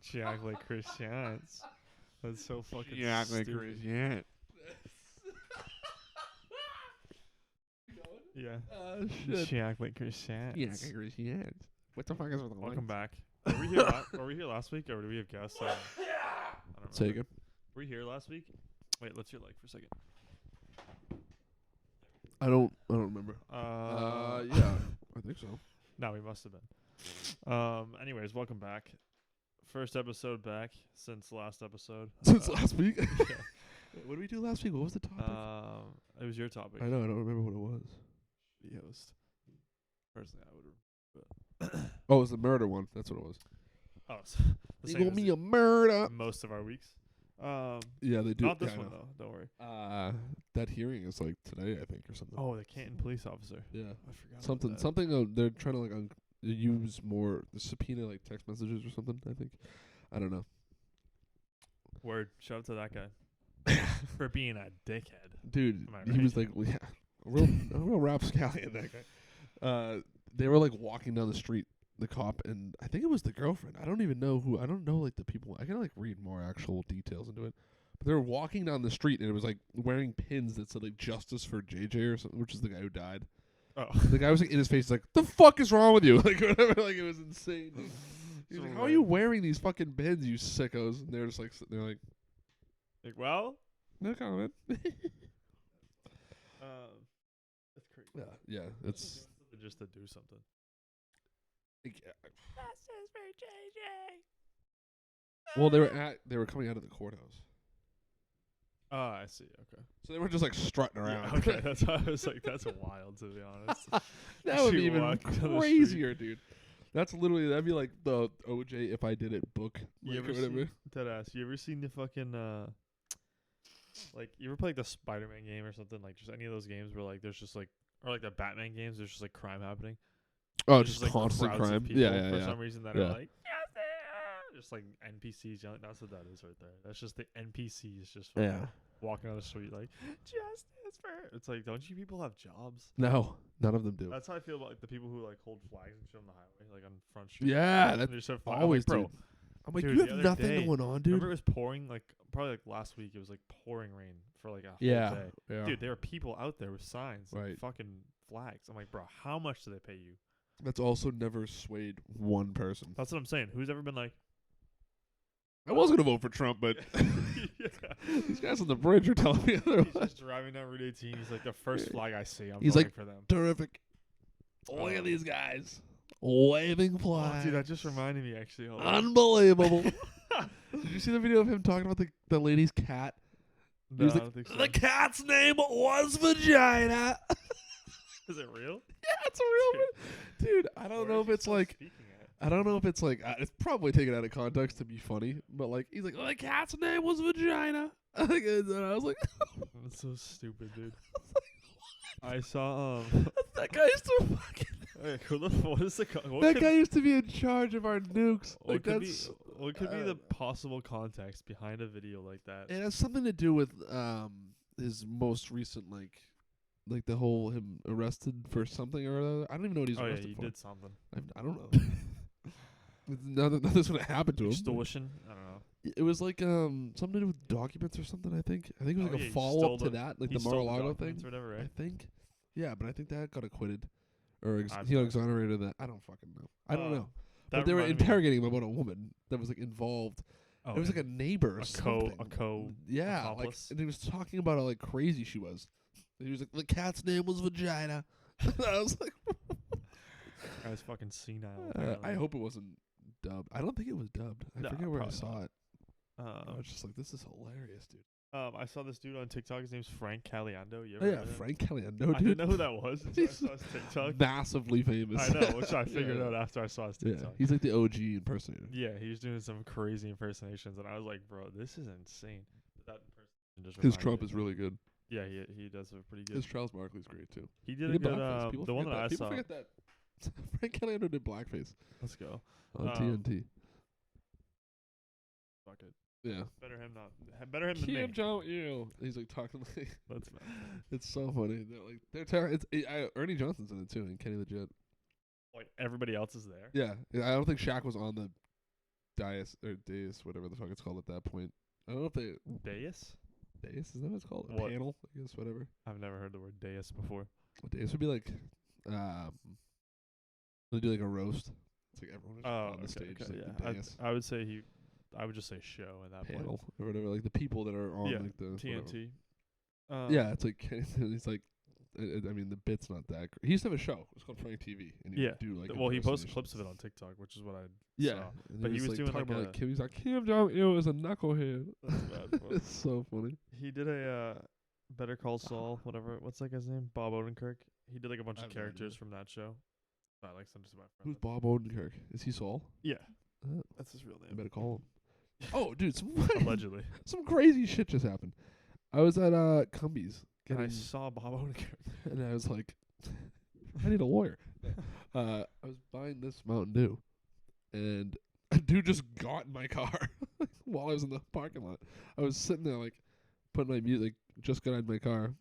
She act like Christians. That's so fucking You act like stupid. Christian. Yeah. Shit. She act like Christians. You act like Christian. What the fuck is with the Welcome lights? back. Were we here last week, or did we have guests? I don't remember. Say again. Were we here last week? Wait, let's hear like for a second. I don't remember. Yeah, I think so. No, we must have been. Anyways, welcome back. First episode back since last episode. Since last week. Yeah. What did we do last week? What was the topic? It was your topic. I know. I don't remember what it was. The host. Personally, I would. Oh, it was the murder one. That's what it was. Oh, it's the You same gonna as be a murder. most of our weeks. Yeah, they do. Not this yeah, I one know. though. Don't worry. That hearing is like today, I think, or something. Oh, the Canton police officer. Yeah. I forgot. Something. About that. Something. They're trying to like use more the subpoena like text messages or something. I think. I don't know. Word. Shout out to that guy for being a dickhead. Dude, Am I he right? was like, yeah, a real rapscallion, that guy. They were like walking down the street, the cop, and I think it was the girlfriend. I don't even know who. I don't know like the people. I gotta like read more actual details into it. But they were walking down the street, and it was like wearing pins that said like "Justice for JJ" or something, which is the guy who died. Oh. The guy was like in his face, like, "The fuck is wrong with you?" Like whatever. Like it was insane. He's like, "How are you wearing these fucking pins, you sickos?" And they're just like, they're like, Well. "No comment." That's crazy. Yeah, it's. Just to do something. Well, they were coming out of the courthouse, Oh, I see. Okay. so they were just like strutting around. Yeah, okay, that's why I was like, that's wild to be honest. That would be She even walked down the street. crazier, dude. That'd be like the OJ If I Did It book. You Like, ever or whatever. seen, deadass, you ever seen the fucking like you ever play like the Spider-Man game or something, like just any of those games where like there's just like, or like the Batman games, there's just like crime happening. Oh, There's just like constant crowds of crime. people Yeah, for yeah. some reason that Yeah. are like just like NPCs yelling. That's what that is right there. That's just the NPCs just fucking Yeah. walking on the street like justice for. It's like, don't you people have jobs? No, none of them do. That's how I feel about like the people who like hold flags and shit on the highway, like on Front Street. Yeah, And that they just have flag- always, I'm like, dude. bro. I'm like, Dude, you the have other nothing day, going on, dude. Remember it was pouring like probably like last week. It was like pouring rain for like a whole Yeah, day. yeah. Dude, there were people out there with signs, like Right. fucking flags. I'm like, bro, how much do they pay you? That's also never swayed one person. That's what I'm saying. Who's ever been like, I was gonna vote for Trump, but yeah. these guys on the bridge are telling me He's otherwise. just driving down Route 18. He's like, the first flag I see, I'm He's voting like, for them. Terrific. Look at these guys waving Oh, flags. dude, that just reminded me actually. Hold on. Unbelievable. Did you see the video of him talking about the lady's cat? No, He was I like, don't think so. the cat's name was Vagina. Is it real? Yeah, it's a real one. Dude, I don't know if it's like, it's probably taken out of context to be funny, but like, he's like, the cat's name was Vagina. And I was like, That's so stupid, dude. I saw that guy used to fucking, Hey, what is the what that could, guy used to be in charge of our nukes. what Like could that's, be what could be the possible context behind a video like that? it has something to do with his most recent like the whole him arrested for something or other. I don't even know what he's Oh yeah, arrested he for. did something. I don't know. Nothing's gonna happen to him. Extortion? I don't know. It was like something to do with documents or something. I think it was Oh, like yeah, a he follow stole up to the- that, like He the stole Mar-a-Lago documents thing. or whatever, I right? think. Yeah, but I think that got acquitted, or I he got don't know. exonerated. That I don't fucking know. I don't know. That But they were reminded me- interrogating him about a woman that was like involved. Oh, It was like a neighbor or a something. Yeah, like, accomplice? and he was talking about how like crazy she was. He was like, the cat's name was Vagina. And I was like, I was fucking senile. I apparently. hope it wasn't dubbed. I don't think it was dubbed. I No, forget where I probably saw not. it. I was just like, this is hilarious, dude. I saw this dude on TikTok. His name's Frank Caliendo. You Oh ever yeah, heard of him? Frank Caliendo, I dude. didn't know who that was until I He's saw his TikTok. Massively famous. I know, which I figured Yeah. out after I saw his Yeah, TikTok. he's like the OG impersonator. Yeah, he was doing some crazy impersonations, and I was like, bro, this is insane. But that impersonation just His reminded Trump me is of really good. Yeah, he does a pretty good. His Charles Barkley's great too. He He did a did good. blackface. People The one forget that I People saw. forget that. Frank Caliendo did blackface Let's go. on TNT. Fuck it. Yeah. Better him than me. Kim Jong Il. He's like talking like. That's It's so funny. They're terrible. Ernie Johnson's in it too, and Kenny Legit. like everybody else is there. Yeah, I don't think Shaq was on the dais, whatever the fuck it's called at that point. I don't know if they Dais? dais is that what it's called? A What? panel, I guess, whatever. I've never heard the word dais before. A dais would be like, they do like a roast. It's like everyone is on the stage. Okay, Like yeah. the dais I would say I would just say show at that panel point. or whatever. Like the people that are on Yeah, like the whatever. TNT. Yeah, it's like he's like. I mean, the bit's not that great. He used to have a show. It's called Frank TV, and he Yeah. would do like. Well, he posted impersonations clips of and it on TikTok, which is what I yeah, saw. and But he was doing talking like about Kim. He's like Kim Jong Il is a knucklehead. That's bad. Bro. It's so funny. He did a Better Call Saul, whatever. What's that guy's name? Bob Odenkirk. He did like a bunch I of have no idea. characters from that show. I like some just about Who's Bob Odenkirk? Is he Saul? Yeah, Oh, that's his real I name. better call him. Oh, dude, Allegedly. some crazy shit just happened. I was at Cumbies And I getting, saw Bob Odenkirk. and I was like, I need a lawyer. I was buying this Mountain Dew, and a dude just got in my car while I was in the parking lot. I was sitting there like putting my music, just got out of my car,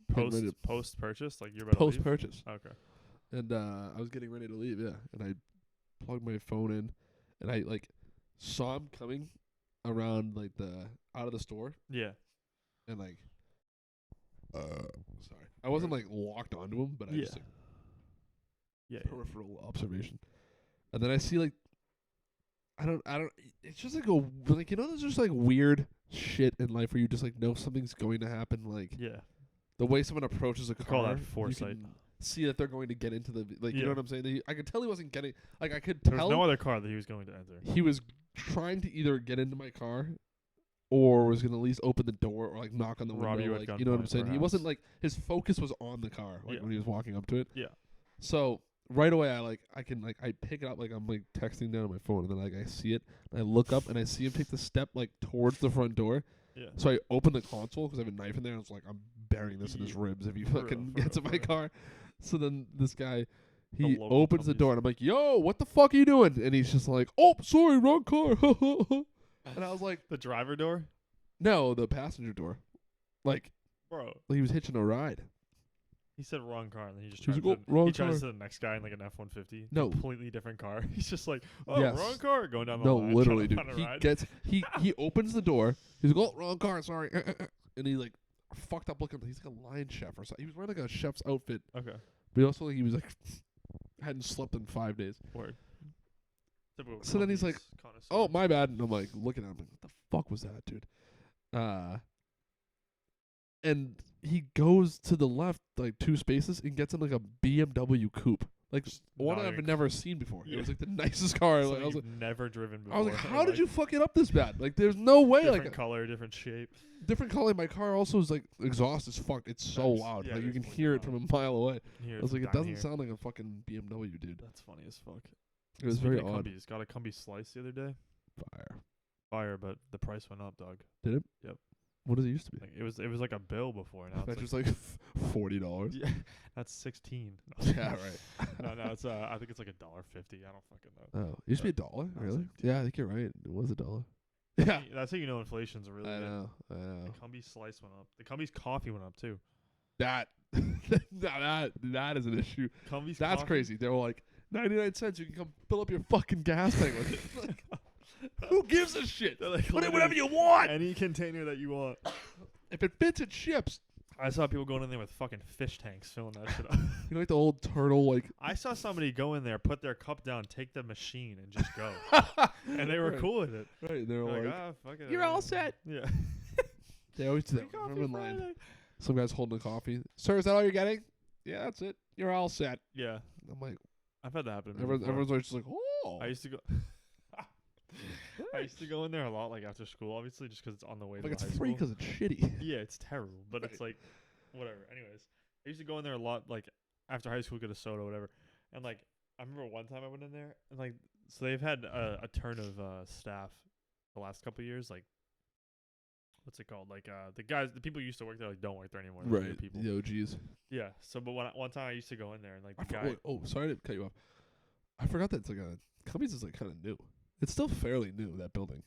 Post purchase, like you're about to post leave? purchase, Okay. and I was getting ready to leave. Yeah, and I plugged my phone in, and I like saw him coming around like the out of the store, Yeah. and like sorry, I wasn't like locked onto him, but I just like, Yeah. peripheral observation. And then I see like I don't it's just like like, you know, there's just like weird shit in life where you just like know something's going to happen, like Yeah. the way someone approaches a We car. call that you foresight. can see that they're going to get into the like you Yeah. know what I'm saying? I could tell he wasn't getting like I could There was tell no other car that he was going to enter. he was trying to either get into my car or was going to at least open the door or like knock on the Rob window, you at like you know what I'm gunpoint, saying? He wasn't perhaps. like his focus was on the car like Yeah. when he was walking up to it. Yeah. So right away, I pick it up like I'm like texting down on my phone, and then like I see it, and I look up, and I see him take the step like towards the front door. Yeah. So I open the console because I have a knife in there, and I was like, I'm burying this in his Yeah. ribs if he For real, fucking for gets real, in for my real. car. So then this guy, he local opens the Cumbies. door, and I'm like, Yo, what the fuck are you doing? And he's just like, Oh, sorry, wrong car. And I was like, The driver door? No, the passenger door. Like Bro. he was hitching a ride. He said wrong car, and then he just He was tried like, to "Oh, wrong he tries car." to the next guy in like an F-150. No. Completely different car. He's just like, oh, Yes. wrong car, going down the No, line. literally, trying dude. to He find a ride. gets he opens the door. He's like, "Oh, wrong car, sorry," and he like fucked up looking. He's like a lion chef or something. He was wearing like a chef's outfit, Okay. but he also like he was like hadn't slept in 5 days. Word. Typical So then he's like, Cumbies connoisseur. "Oh, my bad," and I'm like looking at him like, "What the fuck was that, dude?" And he goes to the left like 2 spaces and gets in like a BMW coupe, like Just one not I've even never seen before. Yeah. It was like the nicest car. Something Like, I was you've like, never driven before. I was like, or, how did you fuck it up this bad? Like, there's no way. Different Like, color, different shape. different color. My car also is like exhaust is fucked. It's so Nice. loud. Yeah, like it you is can wicked hear it loud. from a mile away. Here, I was like, it down doesn't here. sound like a fucking BMW, dude. That's funny as fuck. It was Speaking very of odd. Cumbies, got a Cumby slice the other day. Fire. Fire, but the price went up, dog. Did it? Yep. What does it used to be? Like it was like a bill before. Now That's it's just like $40. yeah, that's 16. Yeah, right. no, it's I think it's like $1.50. I don't fucking know. Oh, it used to be $1. I was Really? like, Yeah, I think you're right. It was $1. Yeah. That's how you know inflation's a really I good. know. I The know. Cumby slice went up. The Cumby's coffee went up too. That that is an issue. Cumby's That's coffee? crazy. They were like 99 cents. You can come fill up your fucking gas tank with it. Like, who gives a shit? They're like, Put in literally whatever you want. any container that you want. If it fits, it ships. I saw people going in there with fucking fish tanks filling that shit up. You know, like the old turtle, like. I saw somebody go in there, put their cup down, take the machine, and just go. And they were Right. cool with it. Right, they're They're like, ah, fuck it. "You're all set." Yeah. They always do that. Free Remember in coffee line, Friday. some guy's holding a coffee. Sir, is that all you're getting? Yeah, that's it. You're all set. Yeah. I'm like, I've had that happen to me everyone's, before. everyone's always just like, oh. I used to go. I used to go in there a lot, like after school, obviously, just 'cause it's on the way Like to it's the high free school. 'cause it's shitty. Yeah, it's terrible, but it's Right. like, whatever. Anyways, I used to go in there a lot, like after high school, get a soda, whatever. And like, I remember one time I went in there, and like, so they've had a turn of staff the last couple of years. Like, what's it called? Like, the people who used to work there, like, don't work there anymore. They're new people. The OGs. Yeah. So, but one time I used to go in there, and like the I guy. wait, oh, sorry to cut you off. I forgot that it's like a Cumbies is like kind of new. It's still fairly new, that building.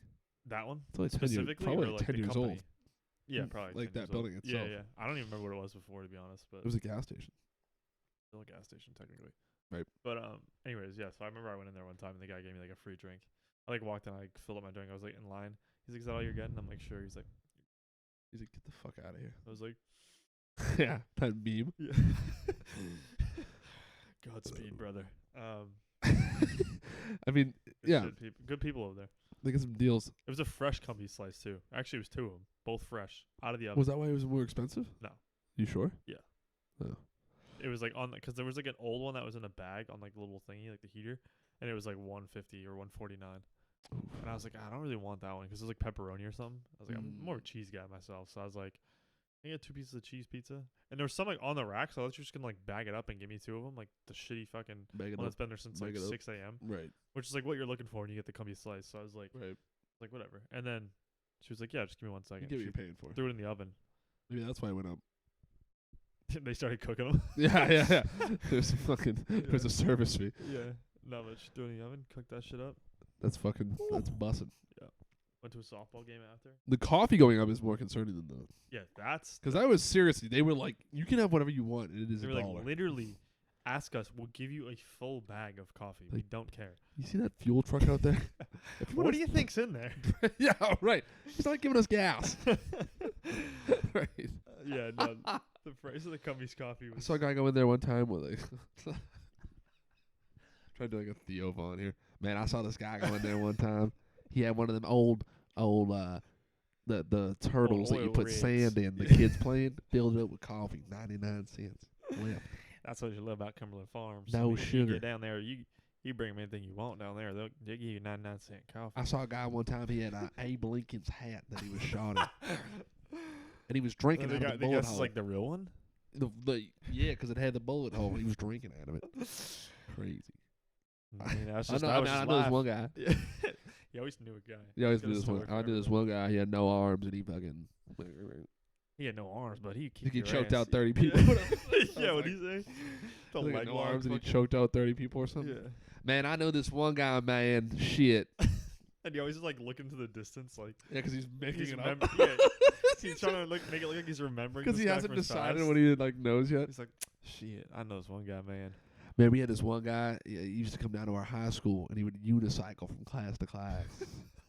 That one It's only 10 years, specifically, probably or like like 10 the years company? old. Yeah, Mm, probably like 10 that years building old. itself. Yeah. I don't even remember what it was before, to be honest, but It was a gas station. still a gas station technically. Right. But anyways, yeah. So I remember I went in there one time, and the guy gave me like a free drink. I like walked in, I like filled up my drink. I was like in line. He's like, "Is that all you're getting?" I'm like, "Sure." He's like, Get the fuck out of here. I was like, Yeah, that meme. "Yeah." Godspeed, brother. I mean, yeah, Good people over there. they get some deals. It was a fresh comfy slice too. Actually, it was 2 of them, both fresh, out of the oven. Was that why it was more expensive? No. You sure? Yeah. Oh. It was like on because there was like an old one that was in a bag on like the little thingy, like the heater, and it was like 150 or 149. And I was like, I don't really want that one because it was like pepperoni or something. I was like, I'm more of a cheese guy myself, so I was like, I get 2 pieces of cheese pizza, and there was some like on the rack, so I thought you were just gonna like bag it up and give me 2 of them, like the shitty fucking Bag it one up. that's been there since like 6 a.m. Right. Which is like what you're looking for when you get the comfy slice. So I was like, Right. like whatever. And then she was like, yeah, just give me 1 second. You get what She you're paying for. threw it in the oven. Maybe that's why it went up. They started cooking them. Yeah. There's there's a service fee. Yeah. No, but she threw it in the oven, cooked that shit up. That's bussin'. Yeah. Went to a softball game after. The coffee going up is more concerning than the. Yeah, that's Because I was seriously, they were like, you can have whatever you want, and it is they $1. were like literally ask us, we'll give you a full bag of coffee. We don't care. You see that fuel truck out there? What do you think's in there? Yeah, right. He's not giving us gas. Right. Yeah, no. The price of the Cumbies coffee I was saw a guy go in there one time with like trying to do like a Theo Vaughn here. Man, I saw this guy go in there one time. He had one of them old the turtles that you oil put rigs. sand in. The kids playing, filled it up with coffee, 99 cents. Left. That's what you love about Cumberland Farms. No You sugar. get down there, you bring them anything you want down there. They'll give you 99-cent coffee. I saw a guy one time. He had Abe Lincoln's hat that he was shot in, and he was drinking out of the bullet hole. Like the real one. Yeah, because it had the bullet hole. He was drinking out of it. Crazy. I mean, that's I just, know this one guy. You always knew a guy. You always Got knew a this one. story I for knew this everyone. one guy. He had no arms, and he fucking. He had no arms, but he He choked out 30 people. Yeah, what do you say? The He had leg no lock arms, and he fucking- choked out 30 people or something. Yeah. Man, I know this one guy, man. Shit. And he always just like look into the distance, like Yeah, because he's making he's it up. yeah, he's trying to make it look like he's remembering. Because This he guy hasn't from his decided past. what he like knows yet. He's like, shit, I know this one guy, man. Man, we had this one guy. He used to come down to our high school, and he would unicycle from class to class.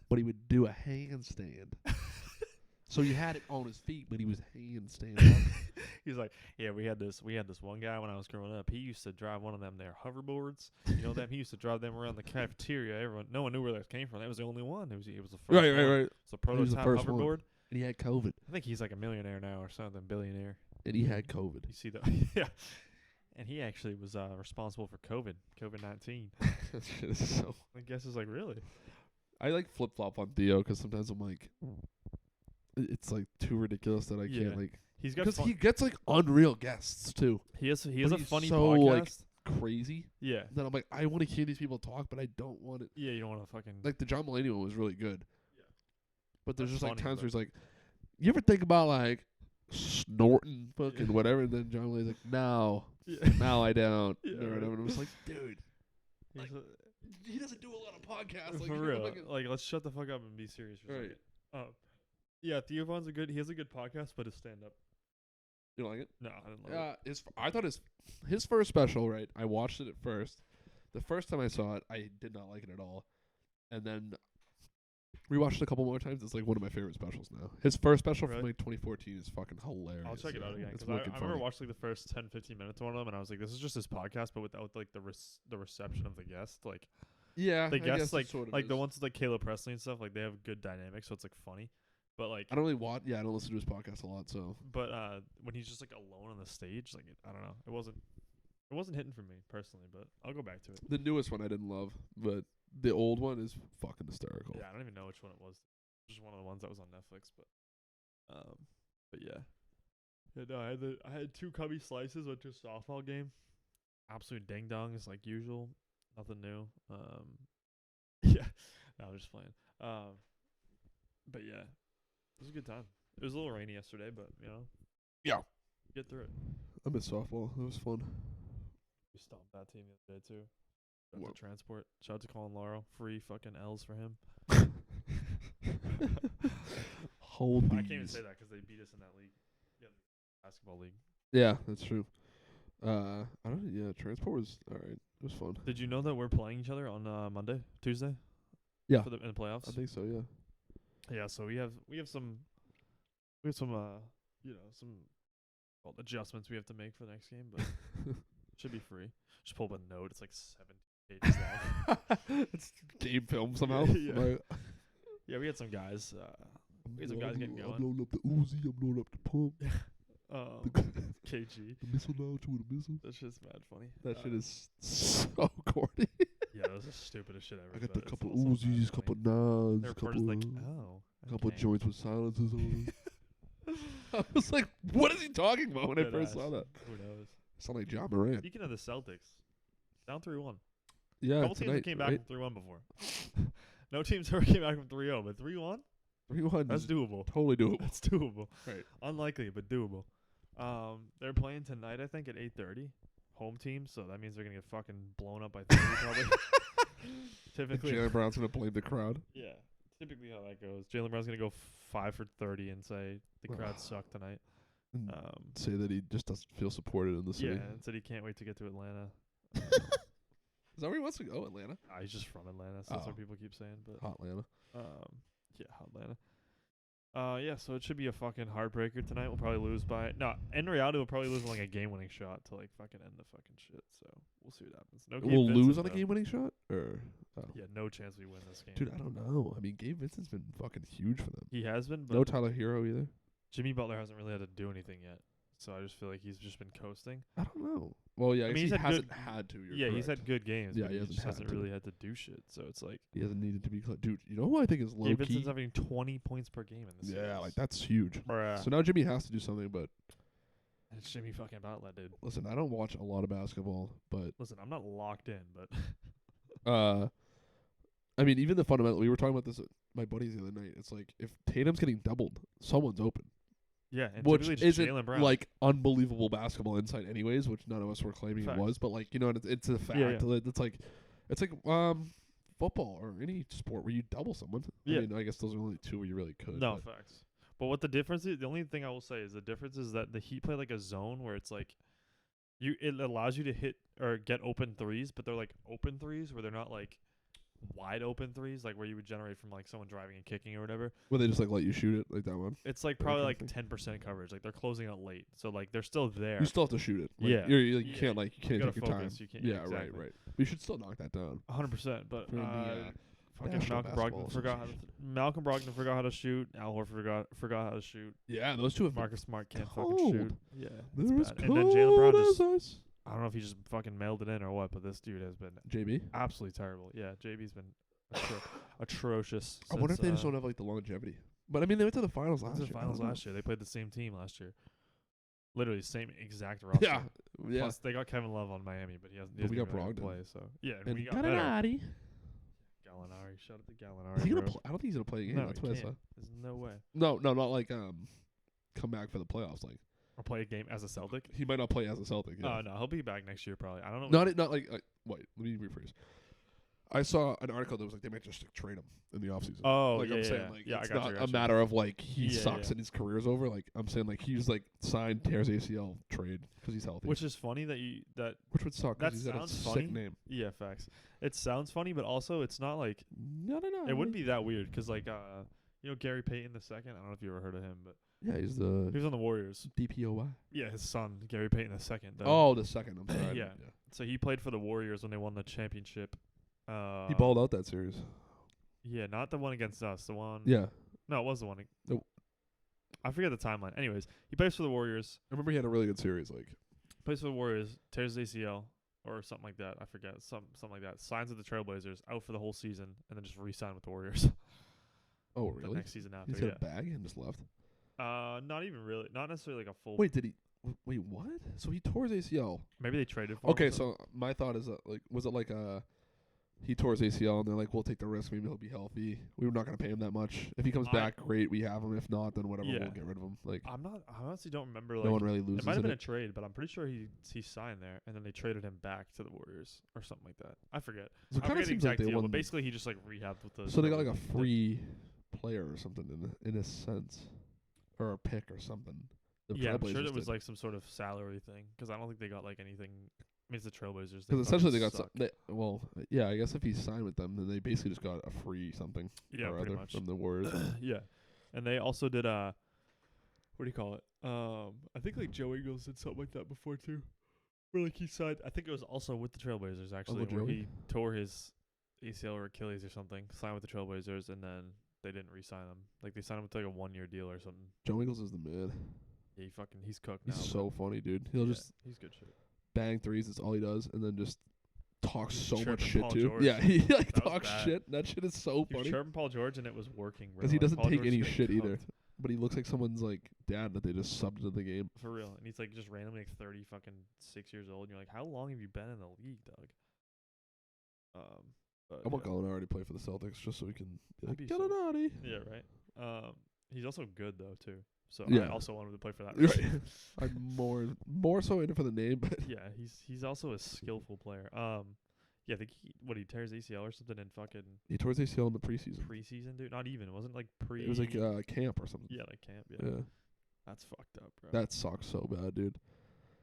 But he would do a handstand. So he had it on his feet, but he was handstanding. He's like, yeah, we had this one guy when I was growing up. He used to drive one of them there hoverboards. You know them? He used to drive them around the cafeteria. No one knew where that came from. That was the only one. He was the first one. Right. It's a prototype first one. hoverboard. And he had COVID. I think he's like a millionaire now or something, billionaire. And he had COVID. You see that? Yeah. And he actually was responsible for COVID-19. That shit is so. I guess it's like, really? I like flip flop on Theo because sometimes I'm like, it's like too ridiculous that I can't like. He's got Because he gets like unreal guests too. he has but a he's funny so, podcast. like, Crazy. Yeah. That I'm like, I want to hear these people talk, but I don't want it. Yeah, you don't want to fucking Like the John Mulaney one was really good. Yeah. But there's That's just like funny, times but- where he's like, you ever think about like snorting fucking whatever? And then John Mulaney's like, no, no, I don't. Yeah, or right. whatever. And I was like, dude, he's like, he doesn't do a lot of podcasts. Like, for you know, real. like, Like, let's shut the fuck up and be serious for a Right. second. Yeah, Theo Von's he has a good podcast, but his stand up. you don't like it? No, I didn't love it. I thought his first special, right? I watched it at first. The first time I saw it, I did not like it at all. And then rewatched it a couple more times. It's like one of my favorite specials now. His first special from Really? like 2014 is fucking hilarious. I'll check it out again It's because I wicked remember funny. watching like the first 10, 15 minutes of one of them, and I was like, this is just his podcast, but without like the reception of the guest. Like Yeah, the I guess guests, it like sort of like the is. ones with like Caleb Presley and stuff, like they have good dynamics, so it's like funny. But like, I don't really watch. Yeah, I don't listen to his podcast a lot. So but when he's just like alone on the stage, like I don't know, it wasn't hitting for me personally. But I'll go back to it. the newest one I didn't love, but the old one is fucking hysterical. Yeah, I don't even know which one it was. Just one of the ones that was on Netflix, but yeah. Yeah, no, I had 2 cubby slices. Went to a softball game. Absolute ding dongs like usual. Nothing new. Yeah. No, I'm just playing. But yeah, it was a good time. It was a little rainy yesterday, but you know. Yeah. Get through it. I miss softball. It was fun. We stomped that team the other day too. Shout Whoa. out to Transport. Shout out to Colin Laurel. Free fucking L's for him. Hold I can't even these. say that because they beat us in that league. Yeah, basketball league. Yeah, that's true. I don't. Yeah, transport was all right. It was fun. Did you know that we're playing each other on Tuesday? Yeah. for in the playoffs. I think so. Yeah. Yeah, so we have some some adjustments we have to make for the next game, but it should be free. Just pull up a note. It's like 7 pages long. It's game film somehow. Yeah. Like, Yeah, we had some guys. We had some guys getting going. I'm loading up the Uzi. I'm loading up the pump. KG. The missile launcher with a missile. That shit's mad funny. That shit is so corny. Yeah, that was the stupidest shit ever. I got but a couple it's also mad Uzis, funny. couple knives, Their couple reporter's like, oh. couple okay. joints with silencers on them. I was like, what is he talking about when I first saw that? Who knows? Sound like John Moran. Speaking of the Celtics, down 3-1. Yeah, Couple teams that came back from 3-1 before. No teams ever came back from 3-0, but 3-1? 3-1. That's doable. Totally doable. That's doable. Right. Unlikely, but doable. They're playing tonight, I think, at 8:30. Home team, so that means they're gonna get fucking blown up by 30 probably. Typically, Jalen Brown's gonna blame the crowd. yeah. Typically how that goes. Jalen Brown's gonna go 5 for 30 and say the crowd sucked tonight. And say that he just doesn't feel supported in the city. Yeah, and said he can't wait to get to Atlanta. Is that where he wants to go? Atlanta? He's just from Atlanta, so that's what people keep saying. But Hot Atlanta. yeah, Atlanta. Yeah, so it should be a fucking heartbreaker tonight. We'll probably lose by in reality we'll probably lose like a game-winning shot to like fucking end the fucking shit. So we'll see what happens. No, We'll Gabe lose Vincent, on a though. game-winning shot, or Yeah, no chance we win this game. dude, I don't know. I mean, Gabe Vincent's been fucking huge for them. He has been, but No Tyler Hero either. Jimmy Butler hasn't really had to do anything yet. So I just feel like he's just been coasting. I don't know. Well, yeah, I I mean, he he's had hasn't had to. You're He's correct. had good games. Yeah, but he he just hasn't had hasn't to. really had to do shit. So it's like He hasn't needed to be. Dude, you know who I think is low Gabe key? Vincent's having 20 points per game in this. Yeah, like that's huge. Or So now Jimmy has to do something. But it's Jimmy fucking Butler, dude. listen, I don't watch a lot of basketball, but Listen, I'm not locked in, but I mean, even the fundamental. We were talking about this with my buddies the other night. It's like if Tatum's getting doubled, someone's open. yeah, and Which typically it's isn't Jalen Brown. like unbelievable basketball insight, anyways. Which none of us were claiming Facts. it was, but like it's a fact. Yeah. It's like football or any sport where you double someone. Yeah. I mean, I guess those are only two where you really could. No, but facts. But what the difference is, the only thing I will say is the difference is that the Heat play like a zone where it's like it allows you to hit or get open threes, but they're like open threes where they're not like wide open threes, like where you would generate from like someone driving and kicking or whatever. Where they just like let you shoot it like that one. It's like That probably kind of like 10% coverage. Like they're closing out late, so like they're still there. You still have to shoot it. Like, Yeah. you Yeah, can't you can't gotta take your time. focus, you can't- yeah, yeah, exactly. right. We should still knock that down. 100%. But For the, fucking National Malcolm Basketball Brogdon forgot. Malcolm Brogdon forgot how to shoot. Al Horford forgot how to shoot. Yeah, those two have Marcus Smart can't cold. fucking shoot. Yeah, it's There was bad. And then Jalen Brown just. cold as ice. I don't know if he just fucking mailed it in or what, but this dude has been JB. absolutely terrible. Yeah, JB's been atrocious. I wonder if since, they just don't have like the longevity. But I mean, they went to the finals went last to year. the I finals don't know. last year. They played the same team last year. Literally same exact roster. Yeah, yeah. Plus they got Kevin Love on Miami, but he hasn't. But we got really Brogdon. play. So yeah, and And we got better. Gallinari. Gallinari, shout out to Gallinari. Is he gonna bro. I don't think he's gonna play a game. No, That's he what I can't. saw. There's no way. No, not like come back for the playoffs. Like Or play a game as a Celtic. he might not play as a Celtic. Yeah. Oh no, he'll be back next year probably. I don't know. Not like wait. Let me rephrase. I saw an article that was like they might just trade him in the offseason. Oh, like yeah, I'm yeah, saying, yeah. like Yeah, I it's got you, not I a got you. matter of like he Yeah, sucks yeah. and his career's over. Like I'm saying, like he's like signed, tears ACL, trade because he's healthy. Which is funny that Which would suck. 'cause that he's got a sounds sick funny. name. Yeah, facts. It sounds funny, but also it's not like No. it wouldn't be that weird because like Gary Payton the second. I don't know if you ever heard of him, but Yeah, he's he the was on the Warriors. DPOY. Yeah, his son Gary Payton the second. Oh, the second. I'm sorry. Yeah. So he played for the Warriors when they won the championship. He balled out that series. Yeah, not the one against us. The one. Yeah. No, it was the one. Nope. I forget the timeline. Anyways, he plays for the Warriors. I remember he had a really good series. Like Plays for the Warriors. Tears his ACL or something like that. I forget. Something like that. Signs with the Trailblazers. Out for the whole season, and then just re-signed with the Warriors. oh The really? next season after. He's got Yeah. a bag and just left. Not even really. Not necessarily like a full. Wait, did he? Wait, what? So he tore his ACL. Maybe they traded for him. Okay, or something. so my thought is that like was it like he tore his ACL and they're like we'll take the risk, maybe he'll be healthy. We're not gonna pay him that much. If he comes back, great, we have him. If not, then whatever, Yeah. we'll get rid of him. Like I honestly don't remember. Like, no one really loses. it might have in been a it. trade, but I'm pretty sure he signed there, and then they traded him back to the Warriors or something like that. I forget. So it I kind of forget the seems like exact they deal, won. but basically he just like rehabbed with the. So they got like a free player or something in a sense, or a pick or something. The Yeah, I'm sure Trailblazers there was did. like some sort of salary thing because I don't think they got like anything mean, it's the Trailblazers. Because essentially they got suck. yeah, I guess if he signed with them, then they basically just got a free something Yeah, or pretty other much. from the Warriors. Yeah, and they also did what do you call it? I think like Joe Ingles did something like that before too, where like he signed. I think it was also with the Trailblazers actually, Uncle where Joey? he tore his ACL or Achilles or something, signed with the Trailblazers, and then they didn't re-sign him. Like they signed him with like a 1-year deal or something. Joe Ingles is the man. Yeah, he's cooked He's now. so funny, dude. He'll yeah, just he's good shit. bang threes. That's all he does, and then just talks He's so much chirping shit Paul too. George. Yeah, he like That was talks bad. shit. That shit is so He was funny chirping Paul George, and it was working. because he Like, doesn't Paul take George any getting shit either. cooked. But he looks like someone's like dad that they just subbed into the game. For real. And he's like just randomly like 30 fucking 6 years old. And you're like, how long have you been in the league, dog? But I want yeah. Gallinari to play for the Celtics just so we can be like, That'd be Gallinari. Yeah, right. He's also good though too. So Yeah. I also want him to play for that Right. reason. I'm more so in it for the name, but Yeah, he's also a skillful player. Yeah, I think he tear his ACL or something in fucking he tore his ACL in the preseason. preseason, dude. Not even. It wasn't like pre. It was like camp or something. yeah, like camp. Yeah. Yeah. That's fucked up, bro. That sucks so bad, dude.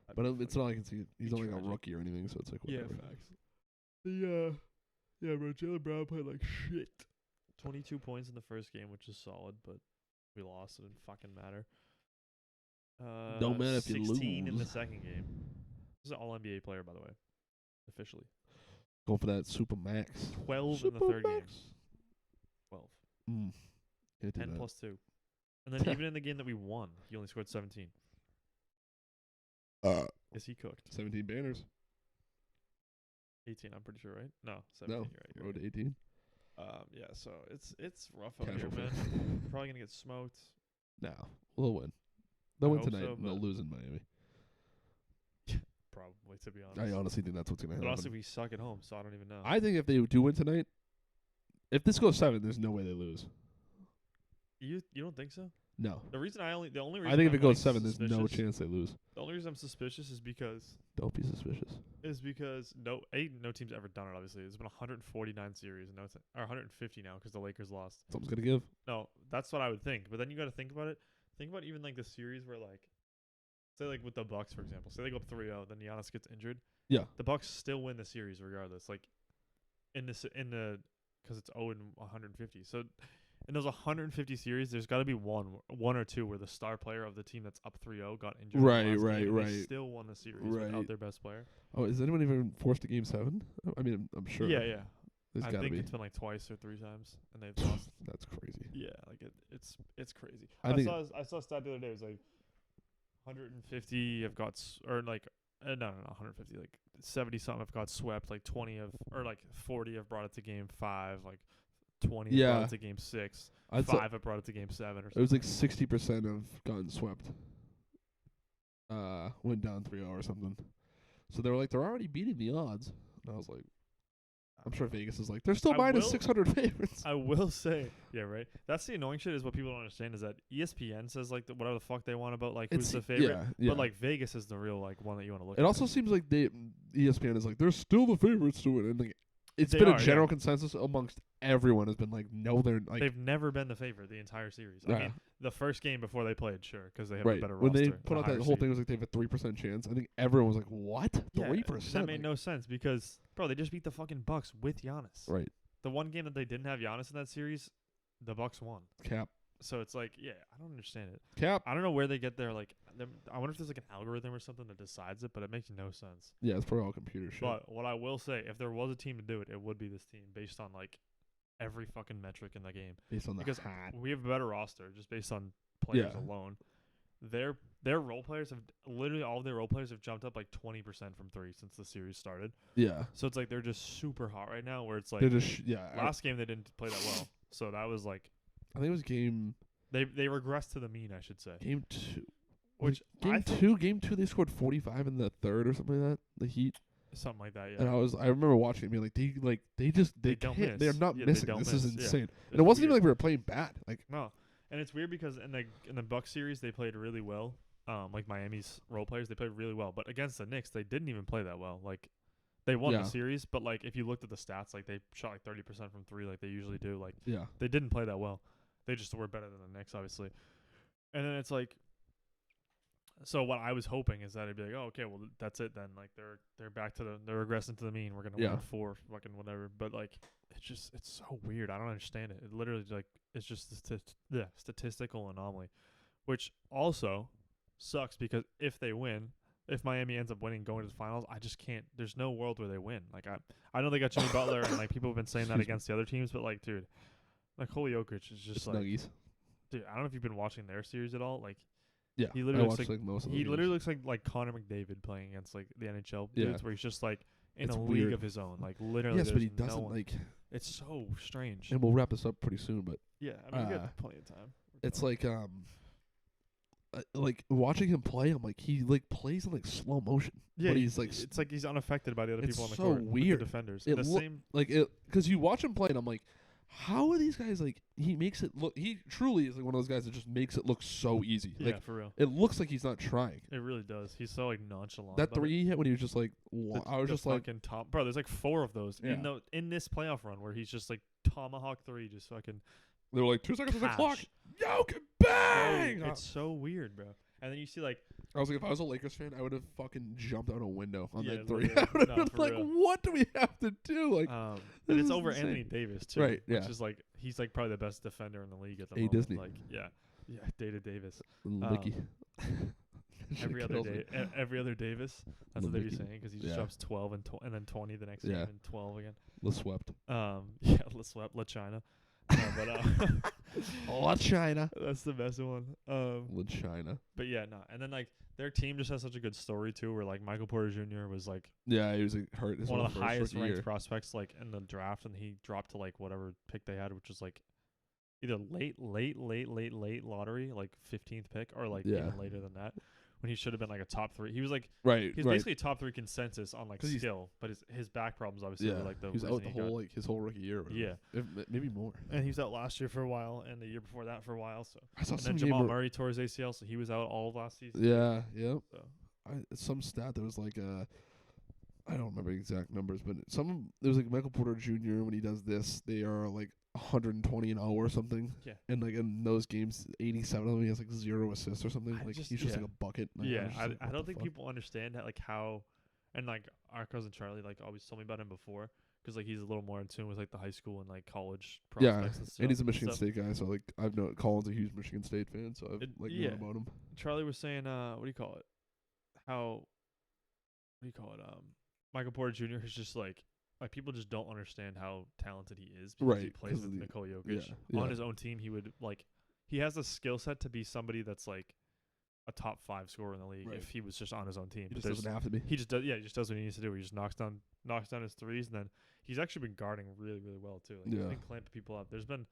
That'd But be it's fucking- not like he's not like a tragic. rookie or anything, so it's like whatever. facts. Yeah, bro. Jaylen Brown played like shit. 22 points in the first game, which is solid, but we lost. It didn't fucking matter. Don't matter if you 16 in the lose. second game. This is an All-NBA player, by the way, officially. Go for that super max. 12 in the third game. 12. Can't do 10 that. plus 2. And then even in the game that we won, he only scored 17. Is he cooked? 17 banners. 18, I'm pretty sure, right? No, 17. No, You're right. You're road right. to 18. Yeah, so it's rough out here, Casual man. fan. We're probably gonna get smoked. No, we'll win. They'll I win hope tonight. so, and they'll but- lose in Miami. Probably, to be I honest. honestly think that's what's gonna But happen. honestly, we suck at home, so I don't even know. I think if they do win tonight, if this goes 7, there's no way they lose. You don't think so? No. The only reason I think if I'm, it goes like, 7, there's no suspicious- chance they lose. The only reason I'm suspicious is because no team's ever done it. Obviously, it's been 149 series, and or 150 now because the Lakers lost. Something's gonna give. No, that's what I would think. But then you got to think about it. Think about even like the series where like, say like with the Bucks for example, say they go up 3-0, then Giannis gets injured. Yeah. The Bucks still win the series regardless. Like in the because it's 0 and 150. So in those 150 series, there's got to be one or two where the star player of the team that's up 3-0 got injured. in the Right, last right, game, and right. They still won the series Right. without their best player. Oh, is anyone even forced to game 7? I mean, I'm sure. Yeah, yeah. There's I gotta think be. it's been like twice or 3 times, and they've lost. That's crazy. Yeah, like it's crazy. I think- I saw a stat the other day. It was like 150 have got or like no 150 like 70 something have got swept. Like 20 of or like 40 have brought it to game 5. Like 20 have Yeah. brought it to game 6. I'd say 5 have brought it to game 7 or it something. was like 60% have gotten swept. Went down 3-0 or something. So they were like, they're already beating the odds. And I was like, I'm sure Vegas is like, they're still I minus will- 600 favorites. I will say, yeah, right. That's the annoying shit is what people don't understand is that ESPN says like whatever the fuck they want about like who's the favorite, Yeah. but like Vegas is the real like one that you want to look It at. also seems like ESPN is like, they're still the favorites to it. And like, it's They been are, a general yeah. consensus amongst everyone has been like, no, they're like, They've never been the favorite the entire series. I mean, the first game before they played, sure, because they have a right. better When roster. they and put a out higher that whole seed. thing, it was like they have a 3% chance. I think everyone was like, what? Yeah, 3%? That made Like, no sense because, bro, they just beat the fucking Bucks with Giannis. Right. The one game that they didn't have Giannis in that series, the Bucks won. Cap. So it's like, yeah, I don't understand it. Cap. I don't know where they get their like. I wonder if there's like an algorithm or something that decides it, but it makes no sense. Yeah, it's probably all computer shit. But what I will say, if there was a team to do it, it would be this team based on like every fucking metric in the game. Based on the Because hat. we have a better roster just based on players Yeah. alone. Their role players have literally all of their role players have jumped up like 20% from 3 since the series started. Yeah. So it's like they're just super hot right now. Where it's like They're just, last game they didn't play that well, so that was like I think it was game they regressed to the mean, I should say. 2. Which Game 2, they scored 45 in the third or something like that. The Heat. Something like that, yeah. And I remember watching it being like they don't can't, they're miss. not Yeah, they missing. don't This miss, is yeah. insane. And It's it wasn't even weird. like we were playing bad. Like No, and it's weird because in the Bucks series they played really well. Like Miami's role players, they played really well. But against the Knicks, they didn't even play that well. Like they won Yeah. the series, but like if you looked at the stats, like they shot like 30% from 3, like they usually do. Like yeah. they didn't play that well. They just were better than the Knicks, obviously. And then it's like, So what I was hoping is that it'd be like, oh, okay, well that's it then. Like they're back to they're regressing to the mean. We're gonna Yeah. win 4, fucking whatever. But like, it's so weird. I don't understand it. It literally like it's just statistical anomaly, which also sucks because if they win, if Miami ends up winning, going to the finals, I just can't. There's no world where they win. Like I know they got Jimmy Butler and like people have been saying that against the other teams, but like, dude, like Jokic is just It's like, Nuggies. dude. I don't know if you've been watching their series at all. Like. Yeah, He literally I looks watched like most of he the literally games. looks like Connor McDavid playing against like the NHL Yeah. dudes, where he's just like in It's a weird. league of his own. Like literally, Yes, but he there's doesn't no one. like. It's so strange. And we'll wrap this up pretty soon, but Yeah, I mean we got plenty of time. it's like watching him play. I'm like he like plays in like slow motion. Yeah, but he's like it's like he's unaffected by the other it's people on the so court. weird. The defenders. It The look- same. like it because you watch him play, and I'm like, how are these guys like? He makes it look. He truly is like one of those guys that just makes it look so easy. Yeah, Like for real. it looks like he's not trying. It really does. He's so like nonchalant. That about it. 3 he hit when he was just like, I was The just like, fucking top, bro. There's like 4 of those Yeah. in this playoff run where he's just like tomahawk 3, just fucking they were like 2 seconds on the cash. clock. Yo, can bang! It's so weird, bro. And then you see like. I was like, if I was a Lakers fan, I would have fucking jumped out a window on Yeah, that 3. literally. I would have No, been for like, real. what do we have to do? Like, And this it's is over insane. Anthony Davis too, Right, which yeah. is like he's like probably the best defender in the league at the Hey, moment. Disney. Like Data Davis. Licky. Every other day, every other Davis. That's what they be Licky. saying because he just Yeah. drops 12 and then 20 the next Yeah. game and 12 again. La swept. Yeah, La Swept, La China. La China. That's the best one. La China. But yeah, no. And then like their team just has such a good story too, where like Michael Porter Jr. was like Yeah, he was like, hurt. His one of the first highest rookie ranked year. prospects like in the draft, and he dropped to like whatever pick they had, which was like either late lottery, like 15th pick, or like Yeah. even later than that, when he should have been like a top 3. He was like Right, he's right. basically a top 3 consensus on like 'Cause he's- ll, but his back problems obviously Yeah, were like the he was reason out the he got- whole like his whole rookie year. Or whatever. Yeah. Maybe more. and he was out last year for a while, and the year before that for a while. So I saw and some then game Jamal where- Murray tore his ACL, so he was out all of last season. Yeah, yep. So Some stat that was like I don't remember exact numbers, but there was like Michael Porter Jr. when he does this, they are like 120-0 or something. Yeah. And like in those games, 87 of them, he has like 0 assists or something. Like he's just like a bucket. Like, yeah, was just I like, what don't the think fuck? people understand that, like how, and like our cousin Charlie like always told me about him before, because like he's a little more in tune with like the high school and like college Yeah, prospects and stuff. and he's a Michigan So State guy, so like I've known Colin's a huge Michigan State fan, so I've like yeah. known about him. Charlie was saying, what do you call it? Michael Porter Jr. is just like people just don't understand how talented he is because he Right, plays 'cause with of the- Nikola Jokic. yeah. On his own team, he would like he has the skill set to be somebody that's like a top 5 scorer in the league Right. if he was just on his own team. He But just doesn't have to be. he just does, he just does what he needs to do. He just knocks down his threes, and then he's actually been guarding really, really well too. Like he's Yeah. been clamping people up. There's been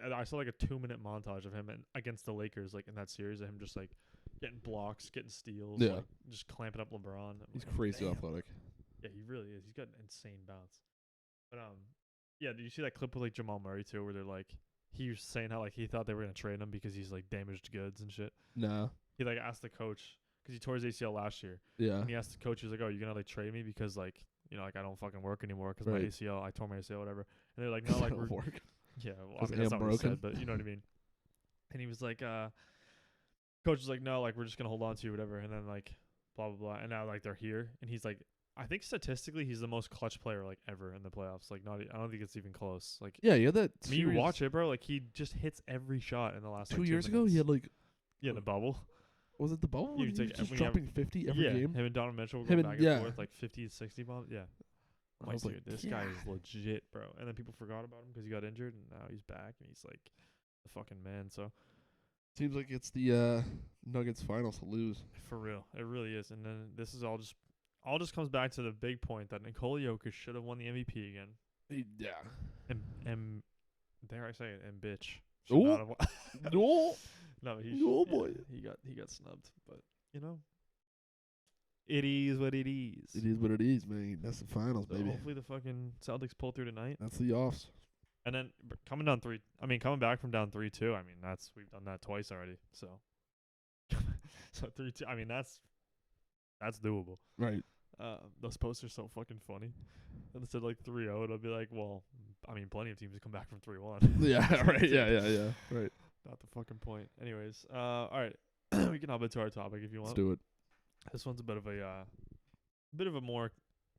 I saw like a 2-minute montage of him against the Lakers, like in that series, of him just like getting blocks, getting steals, Yeah. like, just clamping up LeBron. I'm He's like, crazy damn. athletic. Yeah, he really is. He's got an insane bounce. But yeah, did you see that clip with like Jamal Murray too, where they're like he was saying how like he thought they were gonna trade him because he's like damaged goods and shit. Nah. He like asked the coach because he tore his ACL last year. Yeah. And he asked the coach, he was like, "Oh, you're gonna like trade me because like like I don't fucking work ananor because Right. my ACL, I tore my ACL, whatever." And they're like, "No, like That'll we're work. yeah, well, I 'Cause mean, that's I'm not what he broken. said, but you know what I mean." And he was like, "Coach was like, no, like we're just gonna hold on to you, whatever." And then like blah blah blah, and now like they're here, and he's like, I think statistically he's the most clutch player like ever in the playoffs. Like I don't think it's even close. Like Yeah, yeah. That me, you series watch it, bro. Like he just hits every shot in the last 2 like, years 2 ago. minutes. He had like yeah, in the bubble. was it the bubble? You When he take- was just when you have- dropping 50 every yeah, game. him and Donovan Mitchell were Him going and- back and yeah. forth like 50 to 60 bombs. Yeah. I'm I like, was dude, like, this guy is legit, bro. And then people forgot about him because he got injured, and now he's back, and he's like the fucking man. So Seems like it's the Nuggets finals to lose. for real, it really is. And then this is all just comes back to the big point that Nikola Jokic should have won the MVP again. Yeah. And dare I say it, and bitch. should Ooh. not have won. No. No, Oh, boy. he got snubbed, but it is what it is. It is what it is, man. That's the finals, So baby. hopefully the fucking Celtics pull through tonight. That's the offs. And then coming back from down 3-2. I mean, we've done that twice already. So, so 3-2. I mean, that's doable. Right. Those posts are so fucking funny. Instead of like 3-0, it'll be like, well, I mean, plenty of teams come back from 3-1. Yeah, right. Yeah. Right. Not the fucking point. Anyways, all right. we can hop into our topic if you Let's want. do it. This one's a bit of a more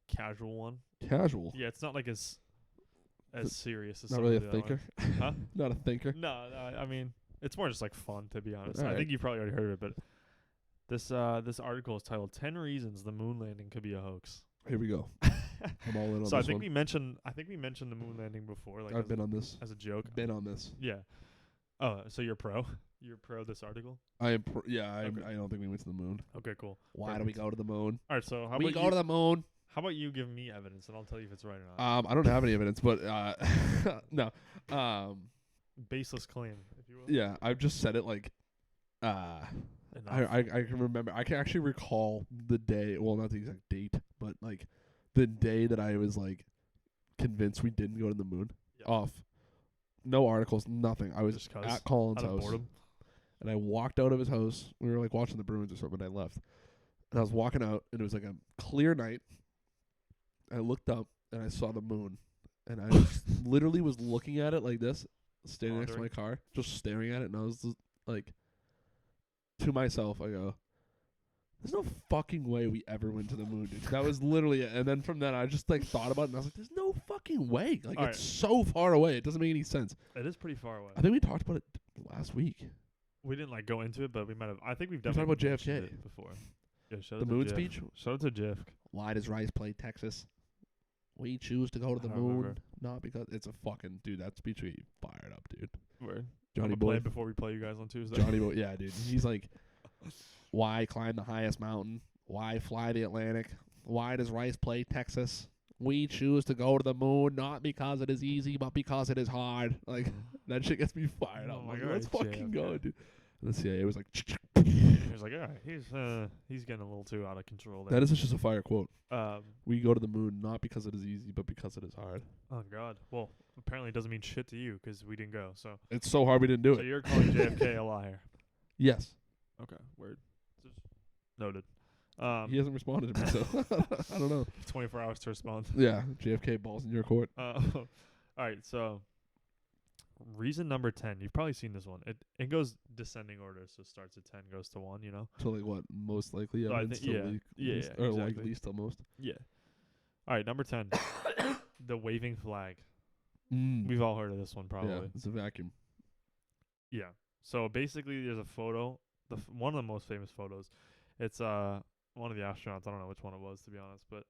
casual one. Casual. Yeah, it's not like as serious as Not some really of a the other thinker. ones. Huh? Not a thinker. No, I mean it's more just like fun, to be honest. I Alright. think you probably already heard of it, but this article is titled 10 Reasons the Moon Landing Could Be a Hoax. Here we go. I'm all in on So this I think one. we mentioned the moon landing before, like I've been on this. as a joke. Been on this. Yeah. Oh, so you're pro? You're pro this article? I am. I Okay. don't think we went to the moon. Okay, cool. Why do we go to the moon? All right, so how We about go to the moon. how about you give me evidence and I'll tell you if it's right or not. I don't have any evidence, but no. Baseless claim, if you will. Yeah, I've just said it like. Enough. I can remember. I can actually recall the day. Well, not the exact date, but like the day that I was like convinced we didn't go to the moon. Yep. Off. No articles, nothing. I was Just 'cause? at Colin's Out of house, boredom. and I walked out of his house. We were like watching the Bruins or something. And I left, and I was walking out, and it was like a clear night. I looked up, and I saw the moon, and I just literally was looking at it like this, standing next to my car, just staring at it, and I was just like, to myself, I go, "There's no fucking way we ever went to the moon, dude." That was literally it. And then from then, I just like thought about it, and I was like, "There's no fucking way. Like All it's so far away. It doesn't make any sense." It is pretty far away. I think we talked about it last week. We didn't like go into it, but we might have. I think we've talked definitely about mentioned JFK. it before. Yeah, shout The out to moon Jeff. speech. Shout out to Jeff. Why does Rice play Texas? We choose to go to the I don't moon, remember. not because it's a fucking dude. That speech we fired up, dude. Word. Johnny I'ma play Boy. it before we play you guys on Tuesday. Johnny Boy. Yeah, dude. He's like, why climb the highest mountain? Why fly the Atlantic? Why does Rice play Texas? We choose to go to the moon not because it is easy, but because it is hard. Like that shit gets me fired up. Oh I'm my like, let's God, fucking go, JFK. dude. And the CIA was like, He was like, all right, he's getting a little too out of control there. that is just a fire quote. Um. We go to the moon not because it is easy, but because it is hard. Oh God. Well, apparently it doesn't mean shit to you because we didn't go. So. It's so hard we didn't do So it. you're calling JFK a liar. Yes. Okay. Word. Just noted. He hasn't responded to me, so I don't know. 24 hours to respond. Yeah, JFK balls in your court. All right. So. Reason number 10. You've probably seen this one. It goes descending order, so starts at 10, goes to 1. You know. So like what? Most likely So I evidence think- to yeah. leak, Yeah, least, yeah, or like exactly. least to most. Yeah. All right. Number 10. The waving flag. Mm. We've all heard of this one, probably. Yeah, it's a vacuum. Yeah. So basically, there's a photo. One of the most famous photos. It's one of the astronauts. I don't know which one it was, to be honest, but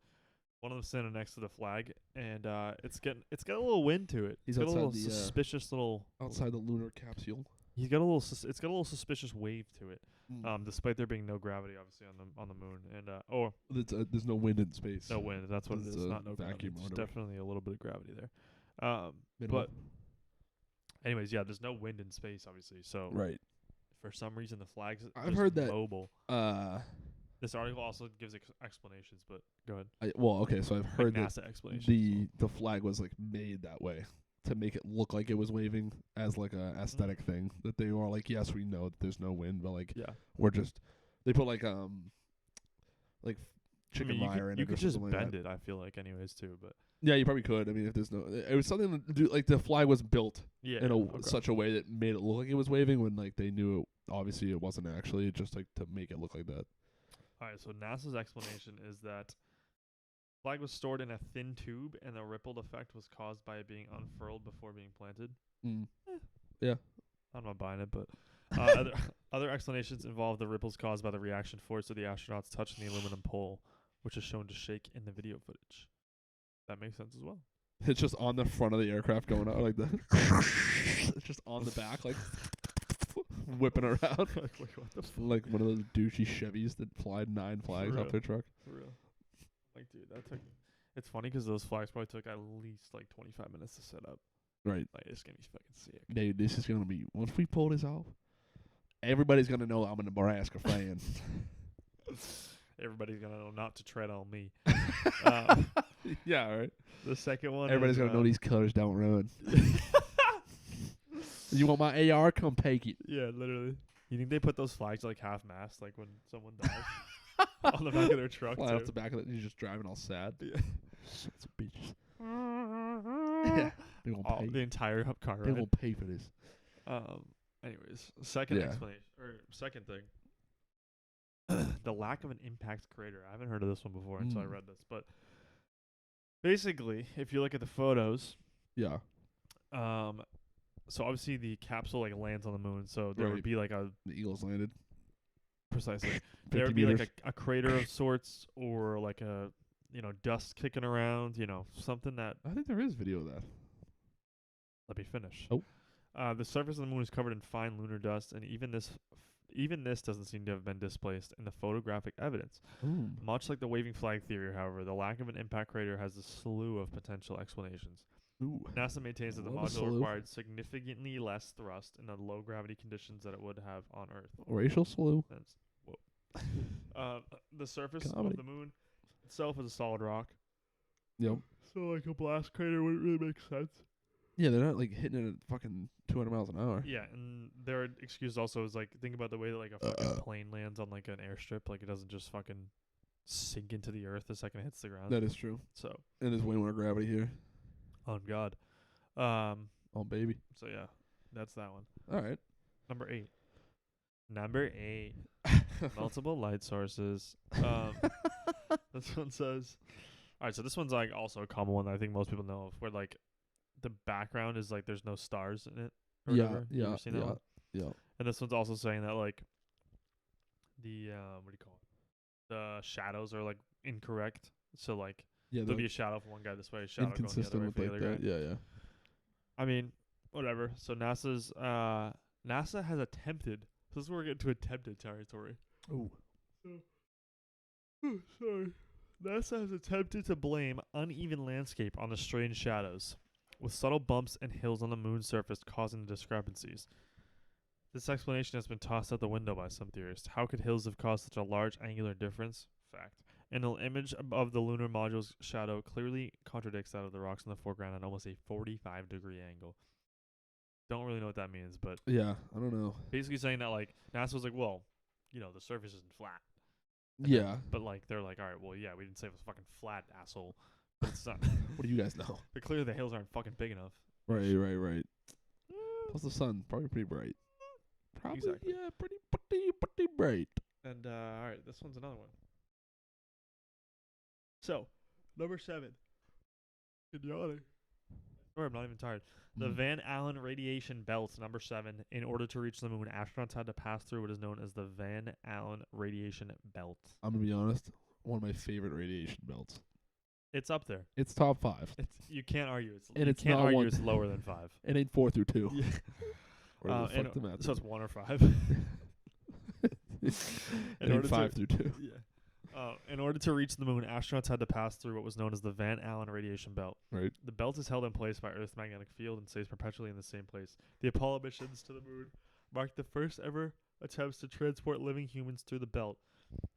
one of them standing next to the flag, and it's got a little wind to it. He's It's got a little outside the, suspicious little. Outside the lunar capsule. He's got a little. It's got a little suspicious wave to it. Mm. Despite there being no gravity, obviously on the moon, and There's no wind in space. no wind. That's what it It's is. a Not no gravity. vacuum There's or whatever. definitely a little bit of gravity there. Minimal. But anyways, yeah, there's no wind in space, obviously. So right. for some reason, the flag's I've just heard that- mobile. Uh, This article also gives explanations, but go ahead. okay, so I've heard Like that NASA explanations. the flag was like made that way to make it look like it was waving as like a aesthetic thing. That they were like, yes, we know that there's no wind, but like Yeah. we're just they put like chicken I mean, wire in you it. could or just something like bend that. it, I feel like, anyways, too. But Yeah, you probably could. I mean, if there's no, it was something to do like the flag was built yeah, in okay. such a way that made it look like it was waving when like they knew it, obviously it wasn't actually, just like to make it look like that. All right, so NASA's explanation is that flag was stored in a thin tube, and the rippled effect was caused by it being unfurled before being planted. Mm. I'm not buying it, but other explanations involve the ripples caused by the reaction force of the astronauts touching the aluminum pole, which is shown to shake in the video footage. That makes sense as well. It's just on the front of the aircraft going out like that. It's just on the back, like whipping around. Like, wait, what the Like one of those douchey Chevys that fly 9 flags off real. their truck. For real. Like, dude, that took. It's funny 'cause those flags probably took at least like 25 minutes to set up. Right. Like, it's gonna be fucking sick. Dude, this is going to be, once we pull this off, everybody's going to know I'm a Nebraska fan. Everybody's gonna know not to tread on me. Yeah, right. The second one. Everybody's is, going to know these colors don't run. You want my AR? Come take it. Yeah, literally. You think they put those flags like half mast, like when someone dies, on the back of their truck Fly too? off the back of it and you're just driving all sad. Yeah. Sons of bitches. Yeah. They won't Oh, pay. the entire car They ride. won't pay for this. Anyways, second Yeah. explanation or second thing. the lack of an impact crater. I haven't heard of this one before until I Mm. read this, but basically, if you look at the photos, Yeah. um, so obviously the capsule like lands on the moon, so there would Right. be like a The Eagles landed. precisely 50 there would be like meters. a crater of sorts, or like a dust kicking around, something that. I think there is video of that. Let me finish. Oh. The surface of the moon is covered in fine lunar dust, and even this doesn't seem to have been displaced in the photographic evidence. Ooh. Much like the waving flag theory, however, the lack of an impact crater has a slew of potential explanations. Ooh. NASA maintains that the What a module slew. required significantly less thrust in the low gravity conditions that it would have on Earth. Racial slew. That's, the surface Comedy. of the moon itself is a solid rock, Yep. so like a blast crater wouldn't really make sense. Yeah, they're not like hitting it at fucking 200 miles an hour. Yeah, and their excuse also is like, think about the way that like a fucking plane lands on like an airstrip. Like it doesn't just fucking sink into the earth the second it hits the ground. That is true. So, And there's way more gravity here. on God. Oh, baby. So yeah, that's that one. All right. Number 8. Number 8. Multiple light sources. This one says, all right, so this one's like also a common one that I think most people know of, where like the background is like there's no stars in it. Or Yeah, whatever. You yeah, ever seen that yeah, one? yeah. And this one's also saying that like the what do you call it? The shadows are like incorrect. So like Yeah, there'll be a shadow from one guy this way, a shadow going the other inconsistent way with for the like other that. guy. Yeah, yeah. I mean, whatever. So NASA has attempted. This is where we're getting to attempted territory. Ooh. Sorry. NASA has attempted to blame uneven landscape on the strange shadows, with subtle bumps and hills on the moon's surface causing the discrepancies. This explanation has been tossed out the window by some theorists. How could hills have caused such a large angular difference? Fact. And the image of the lunar module's shadow clearly contradicts that of the rocks in the foreground at almost a 45-degree angle. Don't really know what that means, but Yeah, I don't know. basically saying that like NASA was like, well, the surface isn't flat. And Yeah. then- but like they're like, all right, well, yeah, we didn't say it was fucking flat, asshole. But it's not. What do you guys know? But clearly the hills aren't fucking big enough. Right. Plus the sun, probably pretty bright. Probably, Exactly. yeah, pretty bright. And all right, this one's another one. So, number 7. Good yawning. Or I'm not even tired. The Van Allen radiation belt, number 7. In order to reach the moon, astronauts had to pass through what is known as the Van Allen radiation belt. I'm gonna be honest. One of my favorite radiation belts. It's up there. It's top 5. You can't argue. And you it's can't not argue one. it's lower than 5. It ain't 4 through 2. Yeah. Or the And fuck the math so is. it's 1 or 5. It In ain't order 5 to, through 2. yeah. In order to reach the moon, astronauts had to pass through what was known as the Van Allen radiation belt. Right. The belt is held in place by Earth's magnetic field and stays perpetually in the same place. The Apollo missions to the moon marked the first ever attempts to transport living humans through the belt.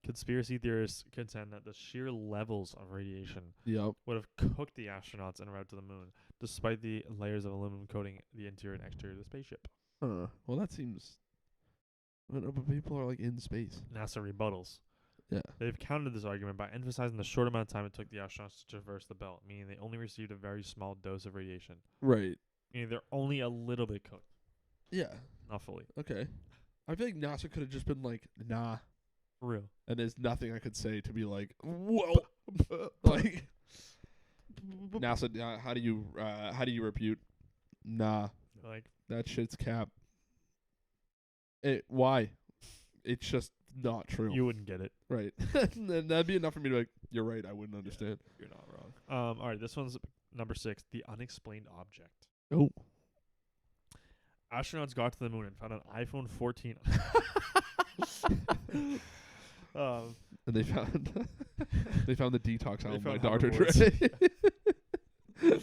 Conspiracy theorists contend that the sheer levels of radiation Yep. would have cooked the astronauts en route to the moon, despite the layers of aluminum coating the interior and exterior of the spaceship. Well, that seems. But people are like in space. NASA rebuttals. Yeah. They've countered this argument by emphasizing the short amount of time it took the astronauts to traverse the belt, meaning they only received a very small dose of radiation. Right. Meaning they're only a little bit cooked, Yeah. not fully. Okay. I feel like NASA could have just been like, nah. For real. And there's nothing I could say to be like, whoa. Like, NASA, how do you repute? Nah. Like, That shit's cap. Why? It's just not true. you wouldn't get it. Right. And that'd be enough for me to be like, you're right, I wouldn't understand. You're not wrong. All right, this one's number 6, the unexplained object. Oh. Astronauts got to the moon and found an iPhone 14. And they found the detox album by found Dr. Dre. hoverboards.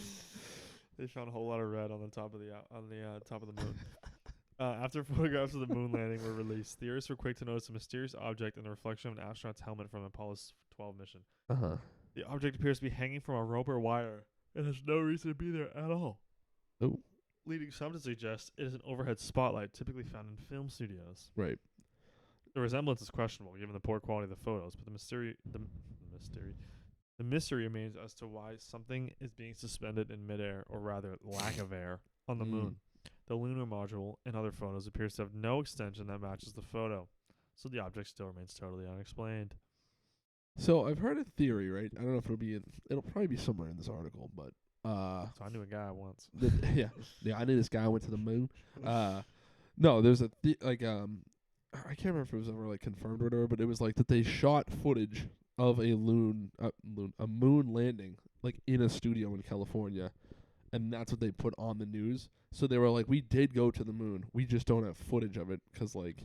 They found a whole lot of red on the top of the top of the moon. After photographs of the moon landing were released, theorists were quick to notice a mysterious object in the reflection of an astronaut's helmet from Apollo's 12 mission. Uh-huh. The object appears to be hanging from a rope or wire and has no reason to be there at all. Oh. Leading some to suggest it is an overhead spotlight typically found in film studios. Right. The resemblance is questionable given the poor quality of the photos, but the mystery remains as to why something is being suspended in midair, or rather lack of air, on the moon. The lunar module in other photos appears to have no extension that matches the photo. So the object still remains totally unexplained. So I've heard a theory, right? I don't know if it'll probably be somewhere in this article, but So I knew a guy once. yeah, I knew this guy went to the moon. No, there's a I can't remember if it was ever like confirmed or whatever, but it was like that they shot footage of a moon landing like in a studio in California, and that's what they put on the news. So they were like, we did go to the moon, we just don't have footage of it because like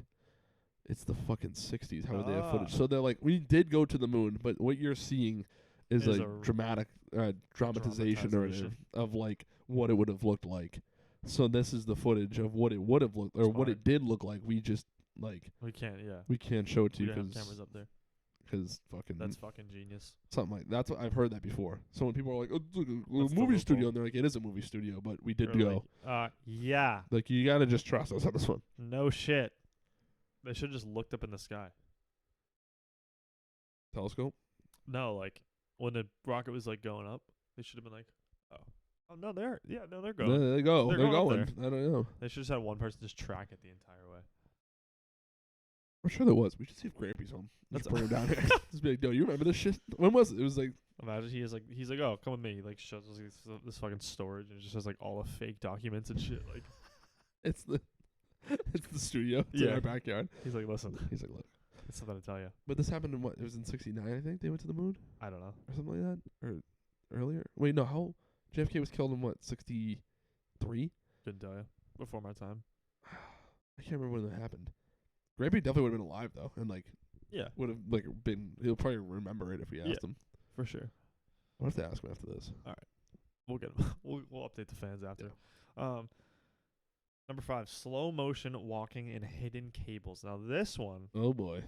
it's the fucking 60s. How would they have footage? So they're like, we did go to the moon, but what you're seeing is like dramatization or whatever of like what it would have looked like. So this is the footage of what it would have looked or what it did look like. We just like we can't show it to you because cameras up there. Because fucking that's fucking genius. Something like that's what I've heard that before. So when people are like, "Oh, it's a movie studio," and they're like, "It is a movie studio, but we did go." Yeah. Like you gotta just trust us on this one. No shit. They should have just looked up in the sky. Telescope? No, like when the rocket was like going up, they should have been like, oh no, they're going. There they go. They're going. There. I don't know. They should just had one person just track it the entire way. I'm sure there was. We should see if Grampy's home. Let's bring him down here. Just be like, "Yo, you remember this shit? When was it?" It was like, imagine he's like, "Oh, come with me." He like shows us this fucking storage and it just has like all the fake documents and shit. Like, it's the studio. It's in our backyard. He's like, "Listen." He's like, "Look, it's something to tell you." But this happened in what? It was in '69, I think. They went to the moon. I don't know, or something like that, or earlier. Wait, no. How JFK was killed in what? 63. Couldn't tell you. Before my time. I can't remember when that happened. Grampy definitely would have been alive though, and like would have like been. He'll probably remember it if we asked him for sure. I'll have to ask him after this. All right, we'll get him. we'll update the fans after. Yeah. Number 5, slow motion walking in hidden cables. Now this one, oh boy,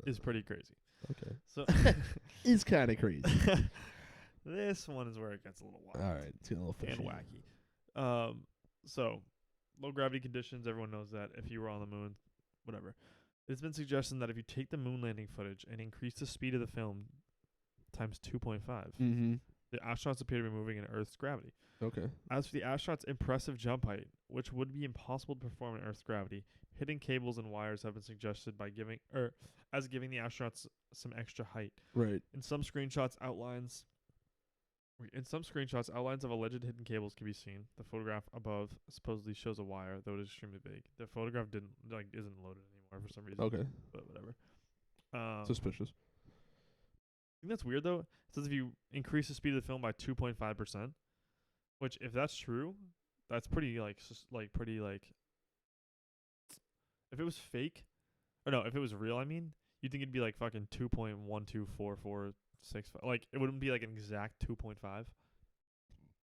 is pretty crazy. Okay, so it's kind of crazy. This one is where it gets a little wild. All right, it's getting a little fishy and wacky. So. Low gravity conditions, everyone knows that. If you were on the moon, whatever. It's been suggested that if you take the moon landing footage and increase the speed of the film times 2.5, the astronauts appear to be moving in Earth's gravity. Okay. As for the astronauts' impressive jump height, which would be impossible to perform in Earth's gravity, hidden cables and wires have been suggested by giving the astronauts some extra height. Right. In some screenshots, outlines of alleged hidden cables can be seen. The photograph above supposedly shows a wire, though it is extremely big. The photograph isn't loaded anymore for some reason. Okay. But whatever. Suspicious. I think that's weird though. It says if you increase the speed of the film by 2.5%, which if that's true, that's pretty if it was fake, or no, if it was real, I mean, you'd think it'd be like fucking 2.124465. Like it wouldn't be like an exact 2.5.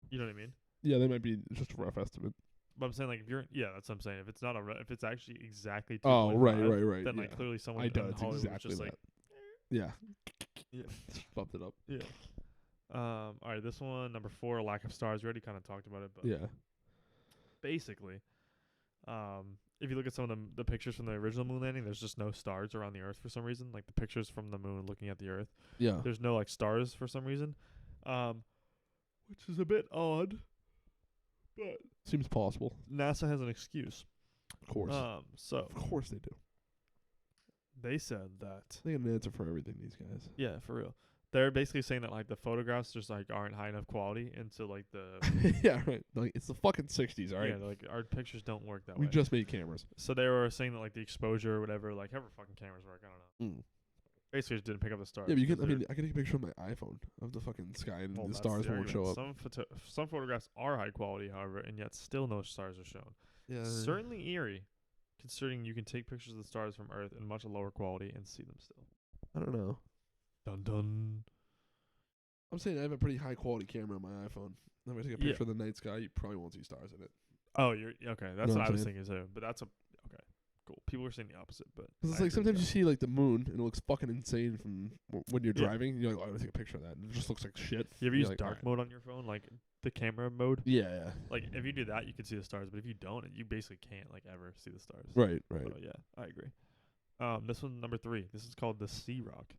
You know what I mean? Yeah, that might be just a rough estimate. But I'm saying like that's what I'm saying. If it's not if it's actually exactly 2.5, oh right. Then like clearly someone in Hollywood exactly was just that. like yeah, bumped it up. Yeah. All right, this one number 4, lack of stars. We already kind of talked about it, but basically, if you look at some of the pictures from the original moon landing, there's just no stars around the Earth for some reason. Like the pictures from the moon looking at the Earth. Yeah. There's no like stars for some reason, which is a bit odd, but seems possible. NASA has an excuse. Of course. Of course they do. They said that they have an answer for everything. These guys. Yeah, for real. They're basically saying that like the photographs just like aren't high enough quality, and so like the yeah, right. Like it's the fucking 60s, all right. Yeah, like our pictures don't work that way. We just made cameras. So they were saying that like the exposure or whatever, like however fucking cameras work, I don't know. Basically, just didn't pick up the stars. Yeah, but you can. I mean, I can take a picture of my iPhone of the fucking sky, and the stars won't show up. Some photographs are high quality, however, and yet still no stars are shown. Yeah, certainly eerie, considering you can take pictures of the stars from Earth in much lower quality and see them still. I don't know. Dun dun. I'm saying I have a pretty high quality camera on my iPhone. If I take a picture of the night sky, you probably won't see stars in it. Oh, you're okay. That's what I was thinking too. But that's okay. Cool. People were saying the opposite, but because it's like sometimes you see like the moon and it looks fucking insane from when you're driving. You're like, oh, I want to take a picture of that, and it just looks like shit. You ever use dark mode on your phone, like the camera mode? Yeah. Like if you do that, you can see the stars, but if you don't, you basically can't like ever see the stars. Right. So, yeah, I agree. This one number 3. This is called the Sea Rock.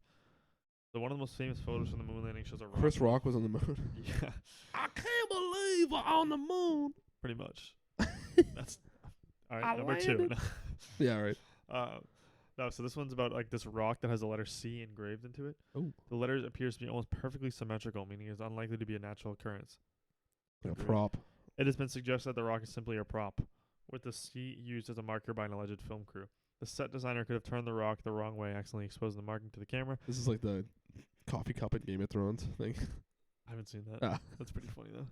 So one of the most famous photos from the moon landing shows a rock. Chris Rock was on the moon. Yeah. I can't believe we're on the moon. Pretty much. That's all right. Number 2. Yeah, right. No, so this one's about like this rock that has the letter C engraved into it. Oh, The letter appears to be almost perfectly symmetrical, meaning it's unlikely to be a natural occurrence. like a Agreed. prop. It has been suggested that the rock is simply a prop, with the C used as a marker by an alleged film crew. The set designer could have turned the rock the wrong way, accidentally exposing the marking to the camera. This is like the coffee cup in Game of Thrones thing. I haven't seen that. Ah. That's pretty funny though.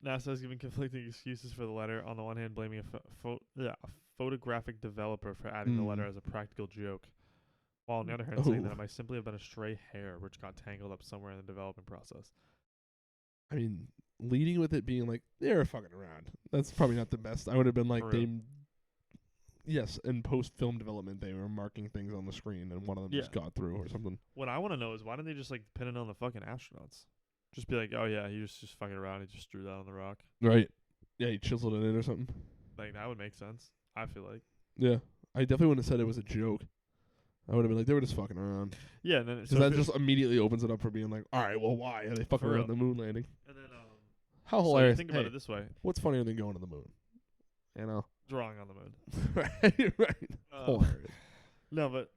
NASA has given conflicting excuses for the letter. On the one hand, blaming a photographic developer for adding the letter as a practical joke, while on the other hand, saying that it might simply have been a stray hair which got tangled up somewhere in the development process. I mean, leading with it being like, they're fucking around. That's probably not the best. I would have been like, For real. yes, in post-film development, they were marking things on the screen, and one of them just got through or something. What I want to know is why didn't they just like pin it on the fucking astronauts? Just be like, oh yeah, he was just fucking around. He just drew that on the rock. Right. Yeah, he chiseled it in or something. Like that would make sense. I feel like. Yeah. I definitely wouldn't have said it was a joke. I would have been like, they were just fucking around. Yeah, and then Because that just immediately opens it up for being like, all right, well, why are they fucking For around real. the moon landing? And then How so you hilarious. think about it this way: What's funnier than going to the moon? You know? drawing on the moon. Right, right. Hilarious. No, but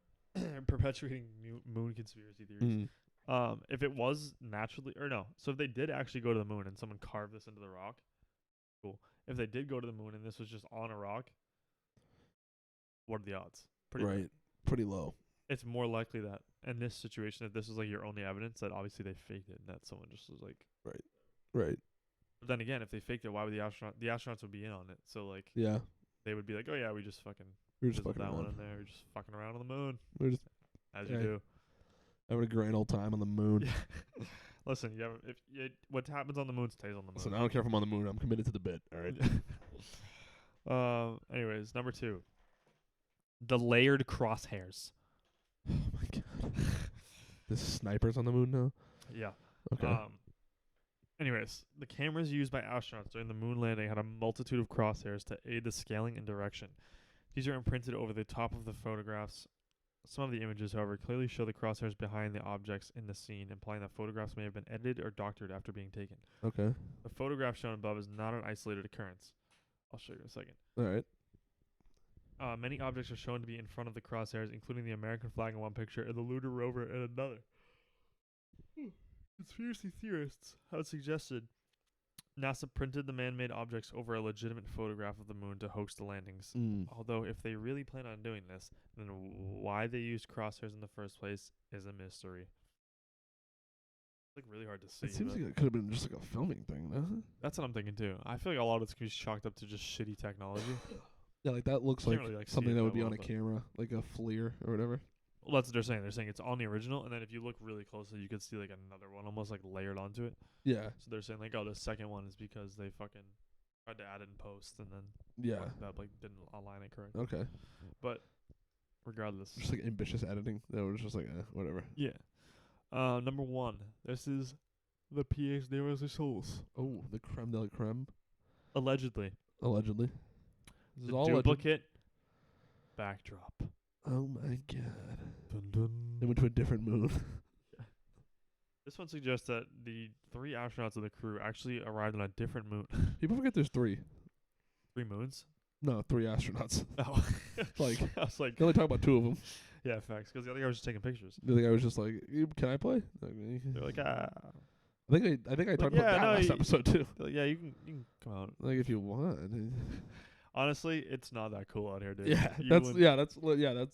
perpetuating moon conspiracy theories. If it was naturally, or no, so if they did actually go to the moon and someone carved this into the rock, cool. If they did go to the moon and this was just on a rock, what are the odds? Pretty Right. low. Pretty low. It's more likely that in this situation, if this was like your only evidence, that obviously they faked it and that someone just was like. Right. But then again, if they faked it, why would the astronauts would be in on it? So like, Yeah. they would be like, oh yeah, we just fucking We were just fizzled fucking that one around. in there. We're just fucking around on the moon, We were just as you Yeah. do. having a grand old time on the moon. Yeah. Listen, what happens on the moon stays on the moon. Listen, I don't care if I'm on the moon. I'm committed to the bit. All right. Anyways, number 2. The layered crosshairs. Oh my god. The snipers on the moon now. Yeah. Okay. Anyways, the cameras used by astronauts during the moon landing had a multitude of crosshairs to aid the scaling and direction. These are imprinted over the top of the photographs. Some of the images, however, clearly show the crosshairs behind the objects in the scene, implying that photographs may have been edited or doctored after being taken. Okay. The photograph shown above is not an isolated occurrence. I'll show you in a second. All right. Many objects are shown to be in front of the crosshairs, including the American flag in one picture and the lunar rover in another. Conspiracy theorists have suggested NASA printed the man-made objects over a legitimate photograph of the moon to hoax the landings. Although, if they really plan on doing this, then why they used crosshairs in the first place is a mystery. It's like really hard to see. It seems like it could have been just like a filming thing, doesn't it? That's what I'm thinking too. I feel like a lot of this can be chalked up to just shitty technology. Yeah, like that looks Can't like, really, like, see something it that that would be well, on a but- camera, like a FLIR or whatever. Well, that's what they're saying. They're saying it's on the original, and then if you look really closely, you could see like another one almost like layered onto it. Yeah. So they're saying like, oh, the second one is because they fucking tried to add it in post, and then Yeah. that like didn't align it correctly. Okay. But regardless, Just like ambitious editing. That was just like whatever. yeah. Number 1. This is the pièce de résistance. Oh, the creme de la creme. Allegedly, Allegedly. This is the all alleged. duplicate backdrop. Oh my god. Dun, dun. They went to a different moon. This one suggests that the 3 astronauts of the crew actually arrived on a different moon. People forget there's 3. 3 moons? No, 3 astronauts. Oh, Like, I was like, they only talk about 2 of them. yeah, facts. Because the other guy was just taking pictures. The other guy was just like, "Can I play?" They're like, ah. I think I talked about yeah, that no, last you- episode too. They're like, yeah, you can come out. Like if you want. Honestly, it's not that cool out here, dude. Yeah, You that's wouldn't- yeah, that's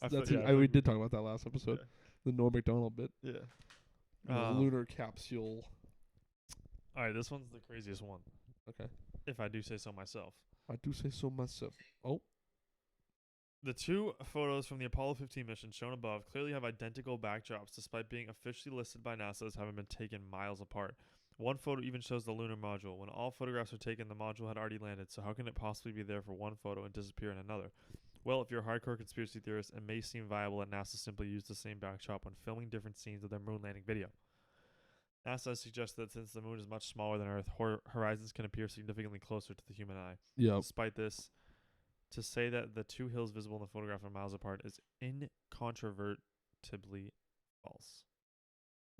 I feel- that's yeah, I it. feel We like did talk about that last episode. Yeah. The Norm Macdonald bit. Yeah. The lunar capsule. All right, this one's the craziest one. Okay. If I do say so myself. I do say so myself. Oh. The 2 photos from the Apollo 15 mission shown above clearly have identical backdrops despite being officially listed by NASA as having been taken miles apart. One photo even shows the lunar module. When all photographs were taken, the module had already landed, so how can it possibly be there for one photo and disappear in another? Well, if you're a hardcore conspiracy theorist, it may seem viable that NASA simply used the same backdrop when filming different scenes of their moon landing video. NASA suggests that since the moon is much smaller than Earth, horizons can appear significantly closer to the human eye. Yep. Despite this, to say that the 2 hills visible in the photograph are miles apart is incontrovertibly false.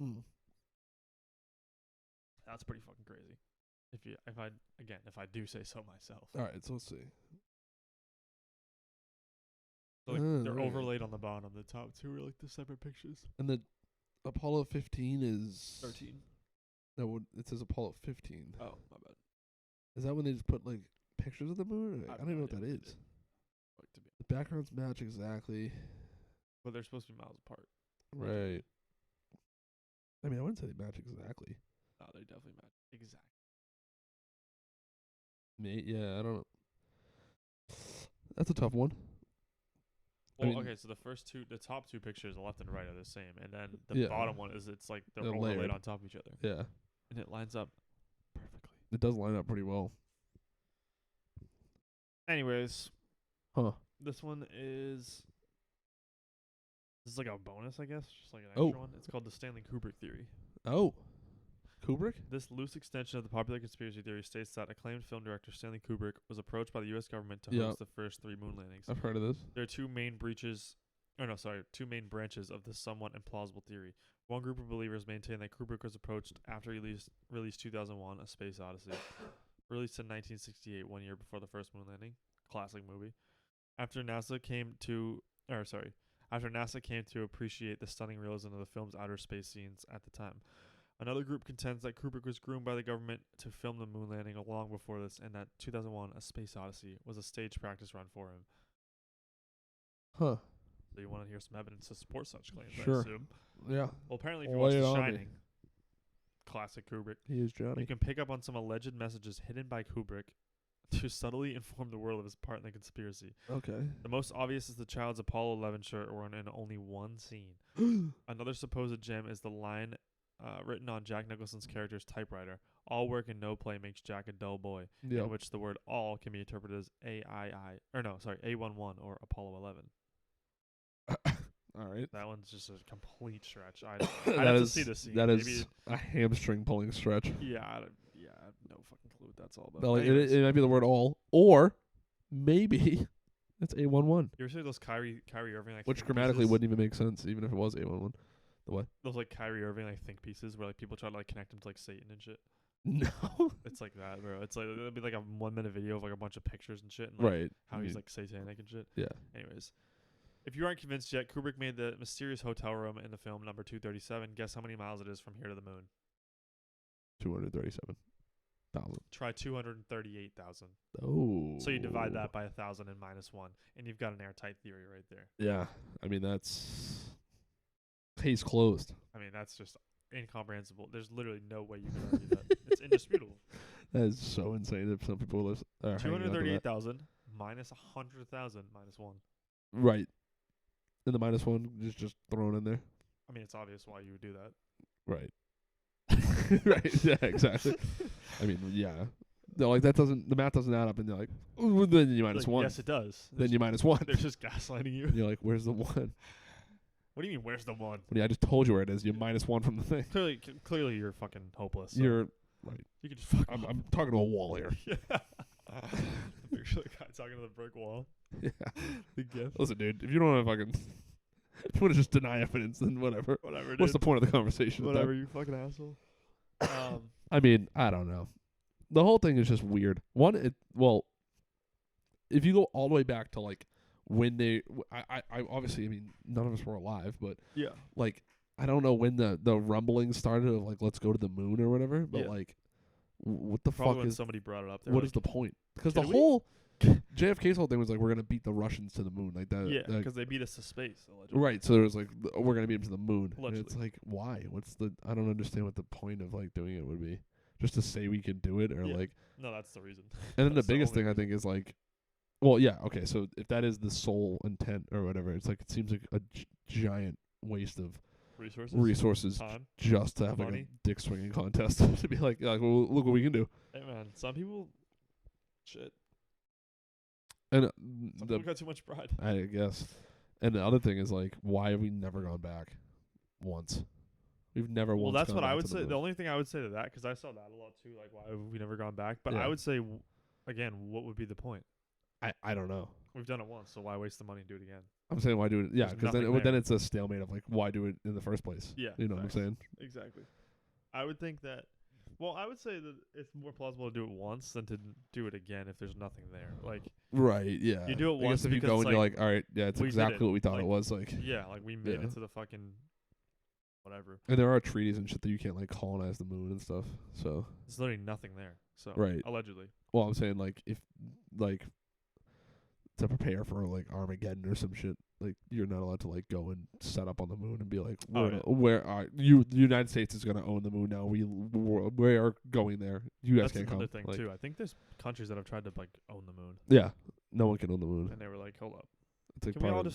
Mm. That's pretty fucking crazy. If I do say so myself. All right, so let's see. So like they're right. overlaid on the bottom. The top two are like the separate pictures. And the Apollo 15 is 13. No, it says Apollo 15. Oh, my bad. Is that when they just put like pictures of the moon? I don't even know what that is. The backgrounds match exactly. But they're supposed to be miles apart. Right. I mean, I wouldn't say they match exactly. No, they definitely match exactly. Yeah, I don't know. That's a tough one. Well, I mean, okay, so the top two pictures, the left and right, are the same, and then the bottom one it's like they're overlaid layered on top of each other. Yeah. And it lines up perfectly. It does line up pretty well. Anyways. Huh. This one is like a bonus, I guess. Just like an extra one. It's called the Stanley Kubrick theory. Oh. Kubrick? This loose extension of the popular conspiracy theory states that acclaimed film director Stanley Kubrick was approached by the U.S. government to host the first 3 moon landings. I've heard of this. There are two main branches of this somewhat implausible theory. One group of believers maintain that Kubrick was approached after he released 2001: A Space Odyssey, released in 1968, 1 year before the first moon landing. Classic movie. After NASA came to appreciate the stunning realism of the film's outer space scenes at the time. Another group contends that Kubrick was groomed by the government to film the moon landing long before this, and that 2001: A Space Odyssey was a stage practice run for him. Huh. So you want to hear some evidence to support such claims, Sure. I assume. Yeah. Well, apparently if you watch The Shining, classic Kubrick, he is Johnny. you can pick up on some alleged messages hidden by Kubrick to subtly inform the world of his part in the conspiracy. Okay. The most obvious is the child's Apollo 11 shirt worn in only one scene. Another supposed gem is the line written on Jack Nicholson's character's typewriter: "All work and no play makes Jack a dull boy," in which the word "all" can be interpreted as A11 or Apollo 11. All right. That one's just a complete stretch. I'd That have to is see the scene. that Maybe is a hamstring pulling stretch. yeah, I have no fucking clue what that's all about. But like Anyways, it might be the word all, or maybe it's A11, you ever see those Kyrie Irving like which think grammatically pieces? wouldn't even make sense, even if it was A11. The what? Those like Kyrie Irving like think pieces where like people try to like connect them to like Satan and shit. No. It's like that, bro. It's like it'll be like a 1 minute video of like a bunch of pictures and shit, and like Right. how he's like satanic and shit. Yeah. Anyways, if you aren't convinced yet, Kubrick made the mysterious hotel room in the film number 237. Guess how many miles it is from here to the moon? 237,000. Try 238,000. Oh. So you divide that by 1,000 and minus 1, and you've got an airtight theory right there. Yeah. I mean, that's case closed. I mean, that's just incomprehensible. There's literally no way you can argue that. It's indisputable. That is so insane that some people are 238,000 minus 100,000 minus 1. Right. And the minus 1 is just thrown in there. I mean, it's obvious why you would do that. Right. Right. Yeah, exactly. I mean, yeah. No, like the math doesn't add up, and they're like, ooh, then you minus like, 1. Yes, it does. Then you minus 1. They're just gaslighting you. And you're like, where's the 1? What do you mean, where's the 1? Well, yeah, I just told you where it is. You minus 1 from the thing. Clearly, you're fucking hopeless. So You're right. You can just fuck I'm talking to a wall here. Yeah. The picture of the guy talking to the brick wall. Yeah. The gift. Listen, dude, if you don't want to fucking, if you want to just deny evidence, then whatever. Whatever. What's the point of the conversation? Whatever, you fucking asshole. I mean, I don't know. The whole thing is just weird. If you go all the way back to like when I obviously, I mean, none of us were alive, but yeah, like I don't know when the rumbling started of like let's go to the moon or whatever, but like what the probably fuck when is somebody brought it up? What is the point? Because the we? whole JFK's whole thing was like we're gonna beat the Russians to the moon, like that. Yeah, like, because they beat us to space. Allegedly. right. So there was like we're gonna beat them to the moon. And Allegedly. it's like why? I don't understand what the point of like doing it would be. Just to say we can do it, or like no, that's the reason. And then the That's the biggest only thing I think is like, well, yeah, okay. So if that is the sole intent or whatever, it's like it seems like a giant waste of resources time, just to have money. like a dick swinging contest to be like, well, look what we can do. Hey man, some people, shit. And Some people got too much pride. I guess. And the other thing is like, why have we never gone back once? We've never. Well, once that's gone what back I would to the say. moon. The only thing I would say to that, because I saw that a lot too. Like, why have we never gone back? But Yeah. I would say, again, what would be the point? I don't know. We've done it once, so why waste the money and do it again? I'm saying why do it? Yeah, There's because nothing then there. it's a stalemate of like, why do it in the first place? Yeah, you know what I'm saying? Exactly. I would think that. Well, I would say that it's more plausible to do it once than to do it again if there's nothing there. Like, Right. Yeah. You do it I once guess if you because go it's and you're like, like, all right, yeah, it's we did exactly it. what we thought Like, it was. Like, yeah, like we made Yeah. it to the fucking whatever. and there are treaties and shit that you can't like colonize the moon and stuff. So There's literally nothing there. So Right. allegedly. Well, I'm saying like if like to prepare for like Armageddon or some shit, like you're not allowed to like go and set up on the moon and be like, where are you? The United States is gonna own the moon now. We are going there. You guys That's can't another come. thing Like, too. I think there's countries that have tried to like own the moon, yeah, no one can own the moon. and they were like, "Hold up, It's like can we part all of-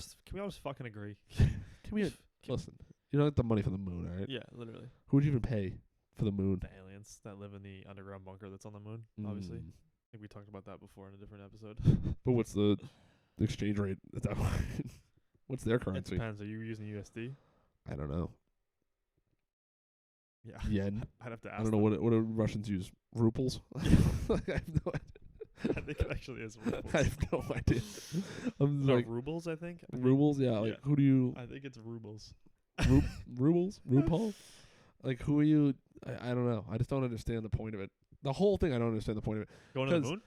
just fucking agree?" Can we listen? You don't have the money for the moon, all right? Yeah, literally. Who would you even pay for the moon? The aliens that live in the underground bunker that's on the moon. Obviously, Mm. I think we talked about that before in a different episode. But what's the exchange rate at that point? What's their It currency? depends. Are you using USD? I don't know. Yeah, Yen. I'd have to ask. I don't know what do Russians use. Rubles. Like, I have no idea. I think it actually is rubles. I have no idea. I'm No, like rubles. I think. rubles. Yeah. Like Yeah. who do you I think it's rubles. rubles? RuPaul? Like who are you? I don't know. I just don't understand the point of it. The whole thing. I don't understand the point of it. Going to the 'Cause moon?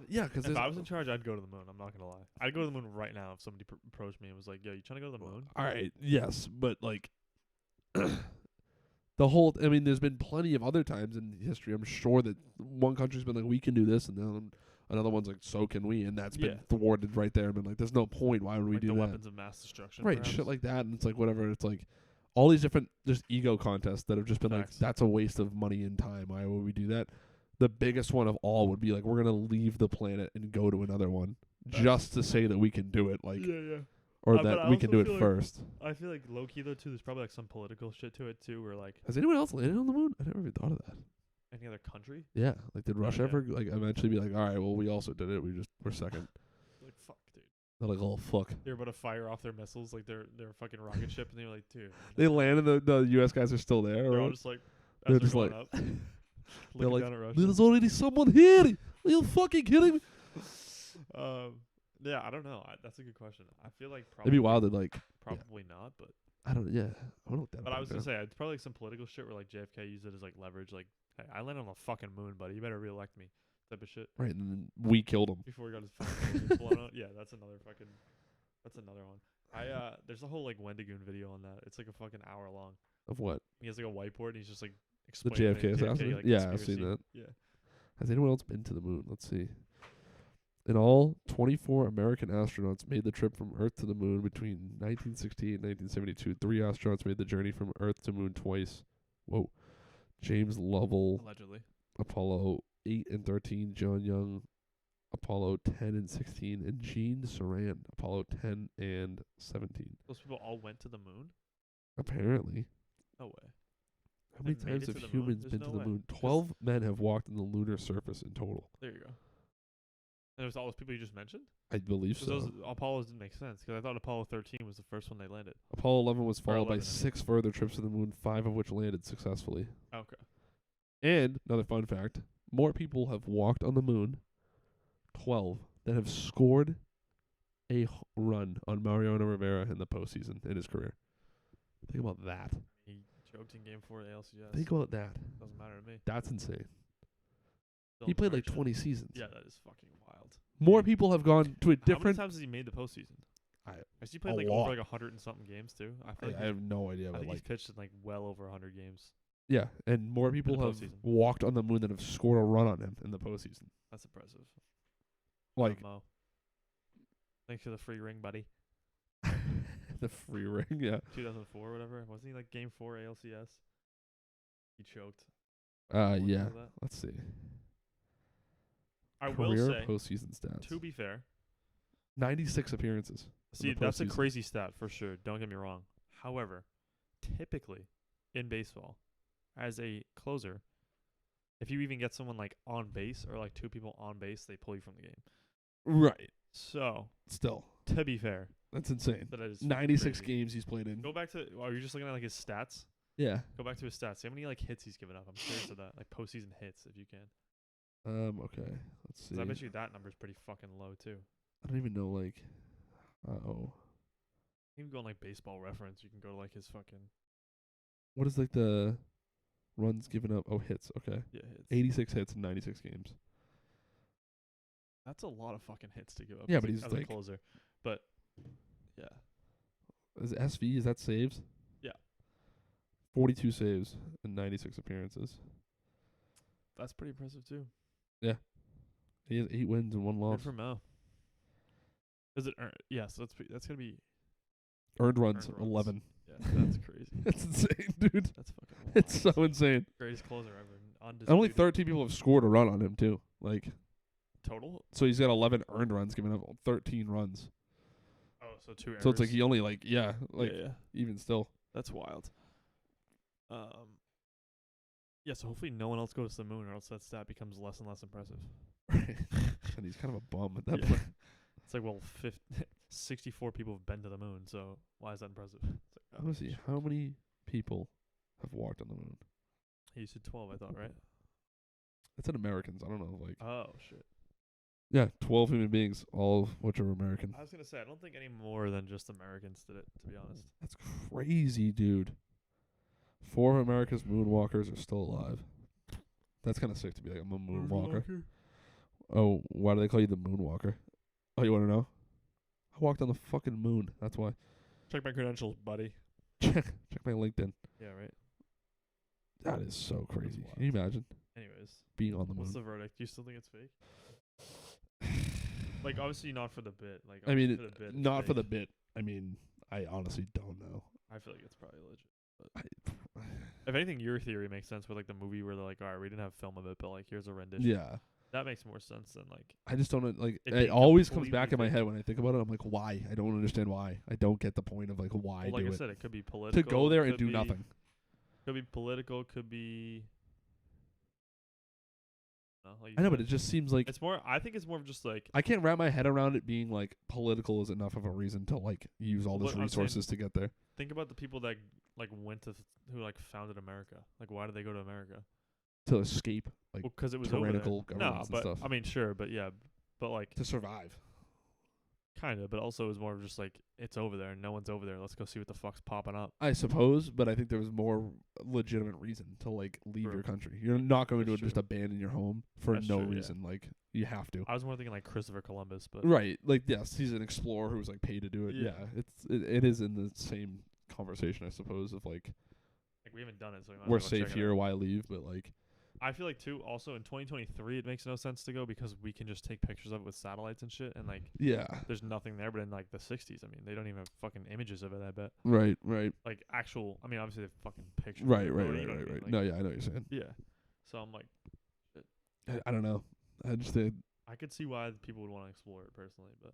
Yeah, because If I was in charge, I'd go to the moon. I'm not gonna lie. I'd go to the moon right now if somebody approached me and was like, "Yo, you trying to go to the moon?" all right, yes, but like the whole. I mean, there's been plenty of other times in history. I'm sure that one country's been like, we can do this, and then another one's like, so can we, and that's Yeah. been thwarted right there. And been like, there's no point. Why would we Like do the that? weapons of mass destruction. Right, perhaps? shit like that, and it's like whatever. It's like all these different just ego contests that have just been Facts. like, that's a waste of money and time. Why would we do that? The biggest one of all would be like, we're gonna leave the planet and go to another one just to say that we can do it, like, yeah. or but that I we can also do it feel like- first. I feel like low key though too. There's probably like some political shit to it too, where like Has anyone else landed on the moon? I never even thought of that. any other country, Yeah, like did Russia yeah. ever like eventually be like, all right, well we also did it. We're second. like fuck, dude. They're like, oh fuck. They're about to fire off their missiles, like their fucking rocket ship, and they're like, dude. They landed. The U.S. guys are still there. They're all Right? just like, They're as just going like- up, They're looking like, down at Russia. there's already someone here. Are you fucking kidding me? Yeah, I don't know. That's a good question. I feel like It'd probably be wild to like. probably not, but I don't. Yeah, I don't know what that. I was gonna say it's probably like some political shit where like JFK used it as like leverage, like, hey, I landed on the fucking moon, buddy. You better reelect me, type of shit. Right, and then we killed him. Before he got his fucking balloons blown out. Yeah, that's another one. There's a whole like Wendigoon video on that. It's like a fucking hour long. Of what? He has like a whiteboard and he's just like The explaining JFK assassination? like, Yeah, I've conspiracy. seen that. Yeah. Has anyone else been to the moon? Let's see. In all, 24 American astronauts made the trip from Earth to the moon between 1968 and 1972. 3 astronauts made the journey from Earth to moon twice. Whoa. James Lovell, Allegedly. Apollo 8 and 13. John Young, Apollo 10 and 16. And Gene Cernan, Apollo 10 and 17. Those people all went to the moon? Apparently. No way. How many They made times it have to the moon? humans There's been no to the way. moon? 12 men have walked on the lunar surface in total. There you go. And it was all those people you just mentioned? I believe 'Cause so. those Apollos didn't make sense. Because I thought Apollo 13 was the first one they landed. Apollo 11 was followed by 11, I mean. 6 further trips to the moon, 5 of which landed successfully. Okay. And another fun fact, more people have walked on the moon, 12, than have scored a run on Mariano Rivera in the postseason in his career. Think about that. He choked in Game 4 at ALCS. Think about that. Doesn't matter to me. That's insane. Still He played like embarrassing. 20 seasons. Yeah, that is fucking wild. More people have gone to a How many different... times has he made the postseason? I- Has he played a like lot. over like 100 and something games too? I feel like I have no idea, I but think like... he's pitched in like well over 100 games. Yeah, and more people the have postseason. walked on the moon than have scored a run on him in the postseason. That's impressive. Like, Mo. Thanks for the free ring, buddy. the free ring, yeah. 2004 or whatever. Wasn't he like Game 4 ALCS? He choked. One Yeah. of that. Let's see. I Career will say, postseason stats. to be fair, 96 appearances. see, the that's a postseason. crazy stat for sure. Don't get me wrong. However, typically in baseball, as a closer, if you even get someone like on base or like 2 people on base, they pull you from the game. Right. So, Still. to be fair, That's insane. that is 96 crazy. games he's played in. Go back to. Are you just looking at like his stats? Yeah. Go back to his stats. See how many like hits he's given up. I'm curious of that. Like postseason hits, if you can. Okay. Let's 'Cause see. I bet you that number's pretty fucking low too. I don't even know, like... Uh-oh. You can go on like Baseball Reference. You can go to like his fucking What is, like, the runs given up? Oh, hits. Okay. hits. 86 hits in 96 games. That's a lot of fucking hits to give up. Yeah, as but a- he's as a like- closer. But yeah, Is it SV? Is that saves? Yeah. 42 saves and 96 appearances. that's pretty impressive too. He has 8 wins and 1 Good loss. for Mo. Is it? Yes, that's gonna be. Earned runs, Earned runs. 11. Yeah, that's crazy. It's insane, dude. That's fucking. Wild. It's so insane. Greatest closer ever. And only Undisputed. 13 people have scored a run on him too. Like, Total. so he's got 11 earned runs, giving up 13 runs. Oh, so 2 errors. So it's like he only yeah, even still. That's wild. Yeah, so hopefully no one else goes to the moon, or else that stat becomes less and less impressive. And he's kind of a bum at that Yeah. point. It's like, well, 64 people have been to the moon, so why is that impressive? It's like, I want to see how many people have walked on the moon. You said 12, I thought, right? That's in Americans. I don't know, like Oh, shit. yeah, 12 human beings, all of which are American. I was going to say, I don't think any more than just Americans did it, to be honest. That's crazy, dude. 4 of America's moonwalkers are still alive. That's kind of sick to be like, I'm a moonwalker. Oh, why do they call you the moonwalker? Oh, you want to know? I walked on the fucking moon. That's why. Check my credentials, buddy. Check my LinkedIn. Yeah, right. That is so crazy. wild. Can you imagine Anyways, being on the what's moon? the verdict? Do you still think it's fake? Like, obviously not for the bit. Like, I mean, for the bit, it's not for the fake. bit. I mean, I honestly don't know. I feel like it's probably legit. If anything, your theory makes sense with like the movie where they're like, all right, we didn't have film of it, but like here's a rendition. Yeah. That makes more sense than like. I just don't know, like It it being always comes completely back in my fake. head when I think about it. I'm like, why? I don't understand why. I don't get the point of like why Well, like do I it. said, it could be political. To go there and could do be- nothing. Could be political. Could be. No, like you I know, said. but it just seems like It's more. I think it's more of just like. I can't wrap my head around it being like political is enough of a reason to like use all Well, this but I'm saying- resources to get there. Think about the people that like went to who like founded America. Like, why did they go to America? To escape, like Well, because it was tyrannical over there. No, governments and but stuff. I mean, sure, but yeah, but like to survive. kind of, but also it was more of just like it's over there and no one's over there. Let's go see what the fuck's popping up. I suppose, but I think there was more legitimate reason to like leave True. your country. You're not going That's to just true. abandon your home for That's no true, yeah. reason. Like you have to. I was more thinking like Christopher Columbus, but Right. Like yes, he's an explorer who was like paid to do it. Yeah. Yeah. It is in the same conversation, I suppose, of like like we haven't done it, so we might we're as well safe check it here, out. why leave? But like I feel like too. Also in 2023, it makes no sense to go because we can just take pictures of it with satellites and shit, and like yeah. there's nothing there. But in like the 60s, I mean, they don't even have fucking images of it. I bet Right. like actual. I mean, obviously they have fucking pictures. Right. of it, Right. but Right. you know what I Right. mean, Right. like- No, yeah, I know what you're saying. Yeah. So I'm like, I don't know. I just I could see why people would want to explore it personally, but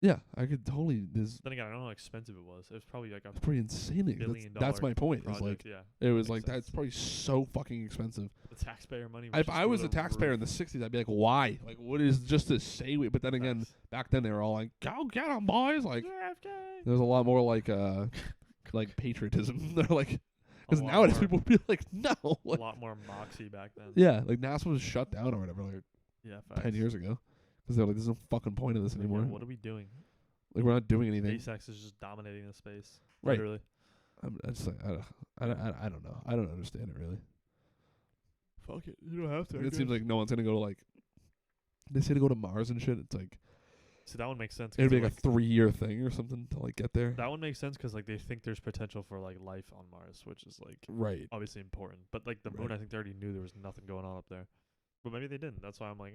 yeah, I could totally. This then again, I don't know how expensive it was. It was probably like a it's pretty insane. $billion That's my point. Is project. like Yeah, it was makes like that's sense. probably so fucking expensive. the taxpayer money. If I was a taxpayer in the '60s, I'd be like, why? Like, what is just to say? But then again, back then they were all like, "Go get 'em, boys!" Like, there's a lot more like patriotism. They're like, because nowadays people would be like, "No." a Like, lot more moxie back then. yeah, like NASA was shut down or whatever, like Yeah, 10 years ago, because they're like, "There's no fucking point of this Like, anymore. yeah, what are we doing? Like, we're not doing anything." SpaceX is just dominating the space. Right. Literally. I just like, I don't know. I don't understand it really. Fuck it. You don't have to. It seems like no one's gonna go to like. They say to go to Mars and shit. It's like So that one makes sense. it'd 'cause be like like, a 3-year thing or something to like get there. that one makes sense because like they think there's potential for like life on Mars, which is like Right. obviously important. But like the moon, Right. I think they already knew there was nothing going on up there. But maybe they didn't. That's why I'm like,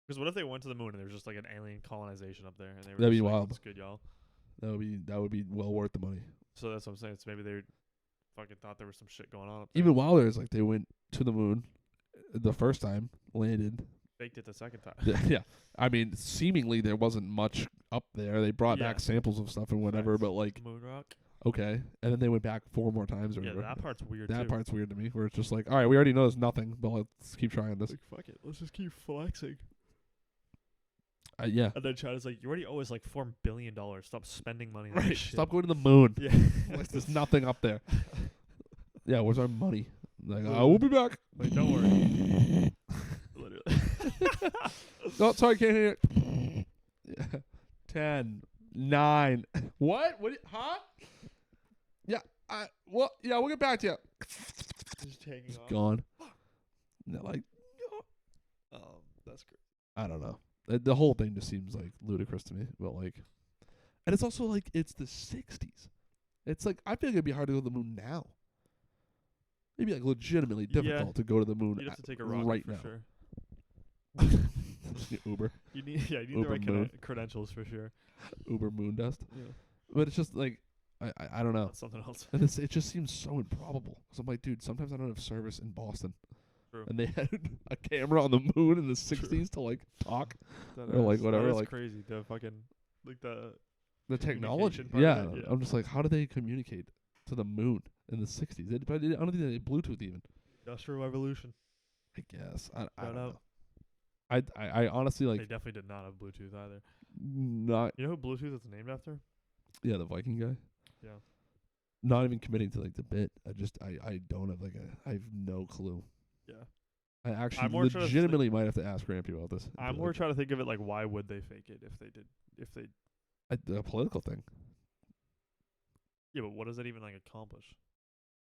because what if they went to the moon and there was just like an alien colonization up there and they were That'd just be like, wild. "It's good, y'all." That would be well worth the money. So that's what I'm saying. So maybe they fucking thought there was some shit going on up there. Even while there's like they went to the moon the first time, landed. Faked it the second time. Yeah. I mean, seemingly there wasn't much up there. They brought Yeah. back samples of stuff and whatever, Facts. but like Moon rock. okay. And then they went back 4 more times or Yeah, whatever. that part's weird That too. part's weird to me, where it's just like, all right, we already know there's nothing, but let's keep trying this. Like, fuck it. Let's just keep flexing. Yeah. And then China's like, you already owe us like $4 billion. Stop spending money on Right. this shit. Stop going to the moon. Yeah. Like, there's nothing up there. Yeah, where's our money? Like, Literally. we'll be back. Like, don't worry. Literally. No, sorry, can't hear it. Yeah. 10, 9. What? Huh? Yeah. Well, yeah, we'll get back to you. Just taking It's off. gone. No, like, That's great. I don't know. The whole thing just seems like ludicrous to me. But like, and it's also like it's the 60s. It's like I feel like it'd be hard to go to the moon now. Maybe like legitimately difficult to go to the moon You'd have to take a rocket right for now. sure. Uber, You need the Uber right moon. credentials for sure. Uber moon dust. Yeah. But it's just like I don't know. That's something else. And it just seems so improbable. So I'm like, dude, sometimes I don't have service in Boston. True. And they had a camera on the moon in the 60s to like talk or like whatever. That is Like crazy. The fucking like the technology. communication part Yeah. of it, yeah. I'm just like, how do they communicate to the moon in the 60s? I don't think they had Bluetooth even. Industrial Revolution. I guess. I Shout don't out. know. I honestly like They definitely did not have Bluetooth either. not. You know who Bluetooth is named after? Yeah, the Viking guy. Yeah. Not even committing to like the bit. I don't have I have no clue. Yeah. I I'm actually more trying to legitimately might have to ask Rampy about this. I'm more trying to think of it like, why would they fake it if they a political thing. yeah, but what does that even like accomplish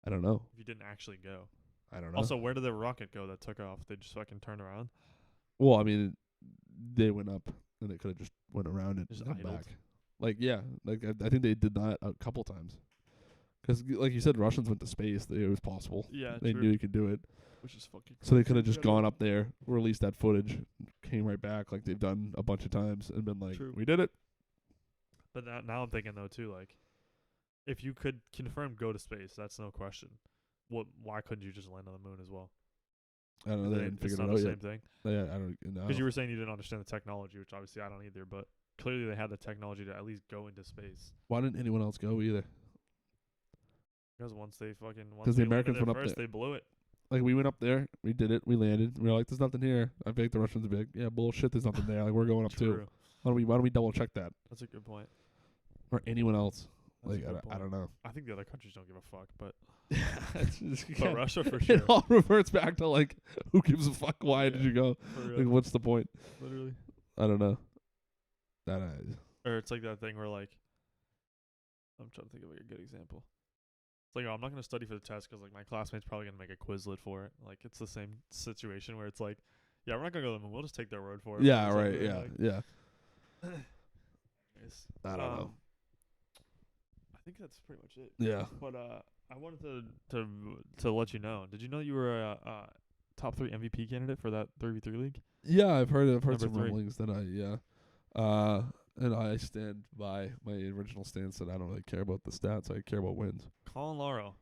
I don't know. if you didn't actually go? I don't know. Also, where did the rocket go that took off? They just fucking turned around. well, I mean, they went up and they could have just went around and Just come idled. back. Like yeah, like I think they did that a couple times. 'Cause like you said, Russians went to space. It was possible. Yeah, They true. knew you could do it. Which is fucking. So they could have crazy. just gone up there, released that footage, came right back like they've done a bunch of times, and been like, True. "We did it." But now I'm thinking though too, like, if you could confirm go to space, that's no question. Why couldn't you just land on the moon as well? I don't know. They didn't It's figure not it out the yet. same thing. Yeah, I don't know. Because you were saying you didn't understand the technology, which obviously I don't either. But clearly they had the technology to at least go into space. Why didn't anyone else go either? Because once the we landed Americans there went up first, there. they blew it. Like we went up there, we did it, we landed. We were like, "There's nothing here." I think the Russians would be like, "Yeah, bullshit. There's nothing there. Like we're going up too." True. Why don't we double check that? That's a good point. Or anyone else? That's a Like good I point. don't know. I think the other countries don't give a fuck, but But Russia for It sure. all reverts back to like, who gives a fuck? Why Yeah. did you go? For Like, real. what's the point? Literally. I don't know. That Or it's like that thing where like, I'm trying to think of like a good example. It's like, oh, I'm not gonna study for the test because like my classmate's probably gonna make a Quizlet for it. Like it's the same situation where it's like, yeah, we're not gonna go to the moon. We'll just take their word for it. yeah, It's like, right. really, Yeah, like, yeah. anyways, I don't know. I think that's pretty much it. Yeah. But I wanted to let you know. Did you know you were a top 3 MVP candidate for that 3v3 league? Yeah, I've heard Number some 3. rumblings that and I stand by my original stance that I don't really care about the stats. I care about wins. Colin Lauro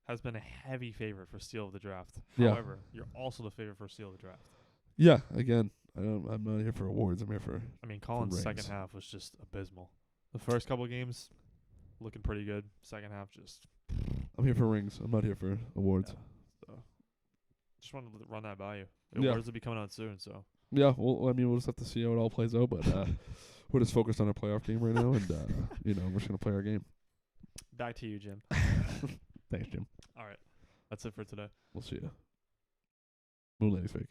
has been a heavy favorite for steal of the draft. Yeah. However, you're also the favorite for steal of the draft. Yeah, again, I'm not here for awards. I'm here for I mean, Colin's second rings. half was just abysmal. The first couple games looking pretty good. Second half just I'm here for rings. I'm not here for awards. So just wanted to run that by you. Yeah. The awards will be coming out soon, so Yeah, well, I mean, we'll just have to see how it all plays out. But we're just focused on our playoff game right now, and we're just gonna play our game. back to you, Jim. Thanks, Jim. All right. That's it for today. We'll see ya. Moon Lady's fake.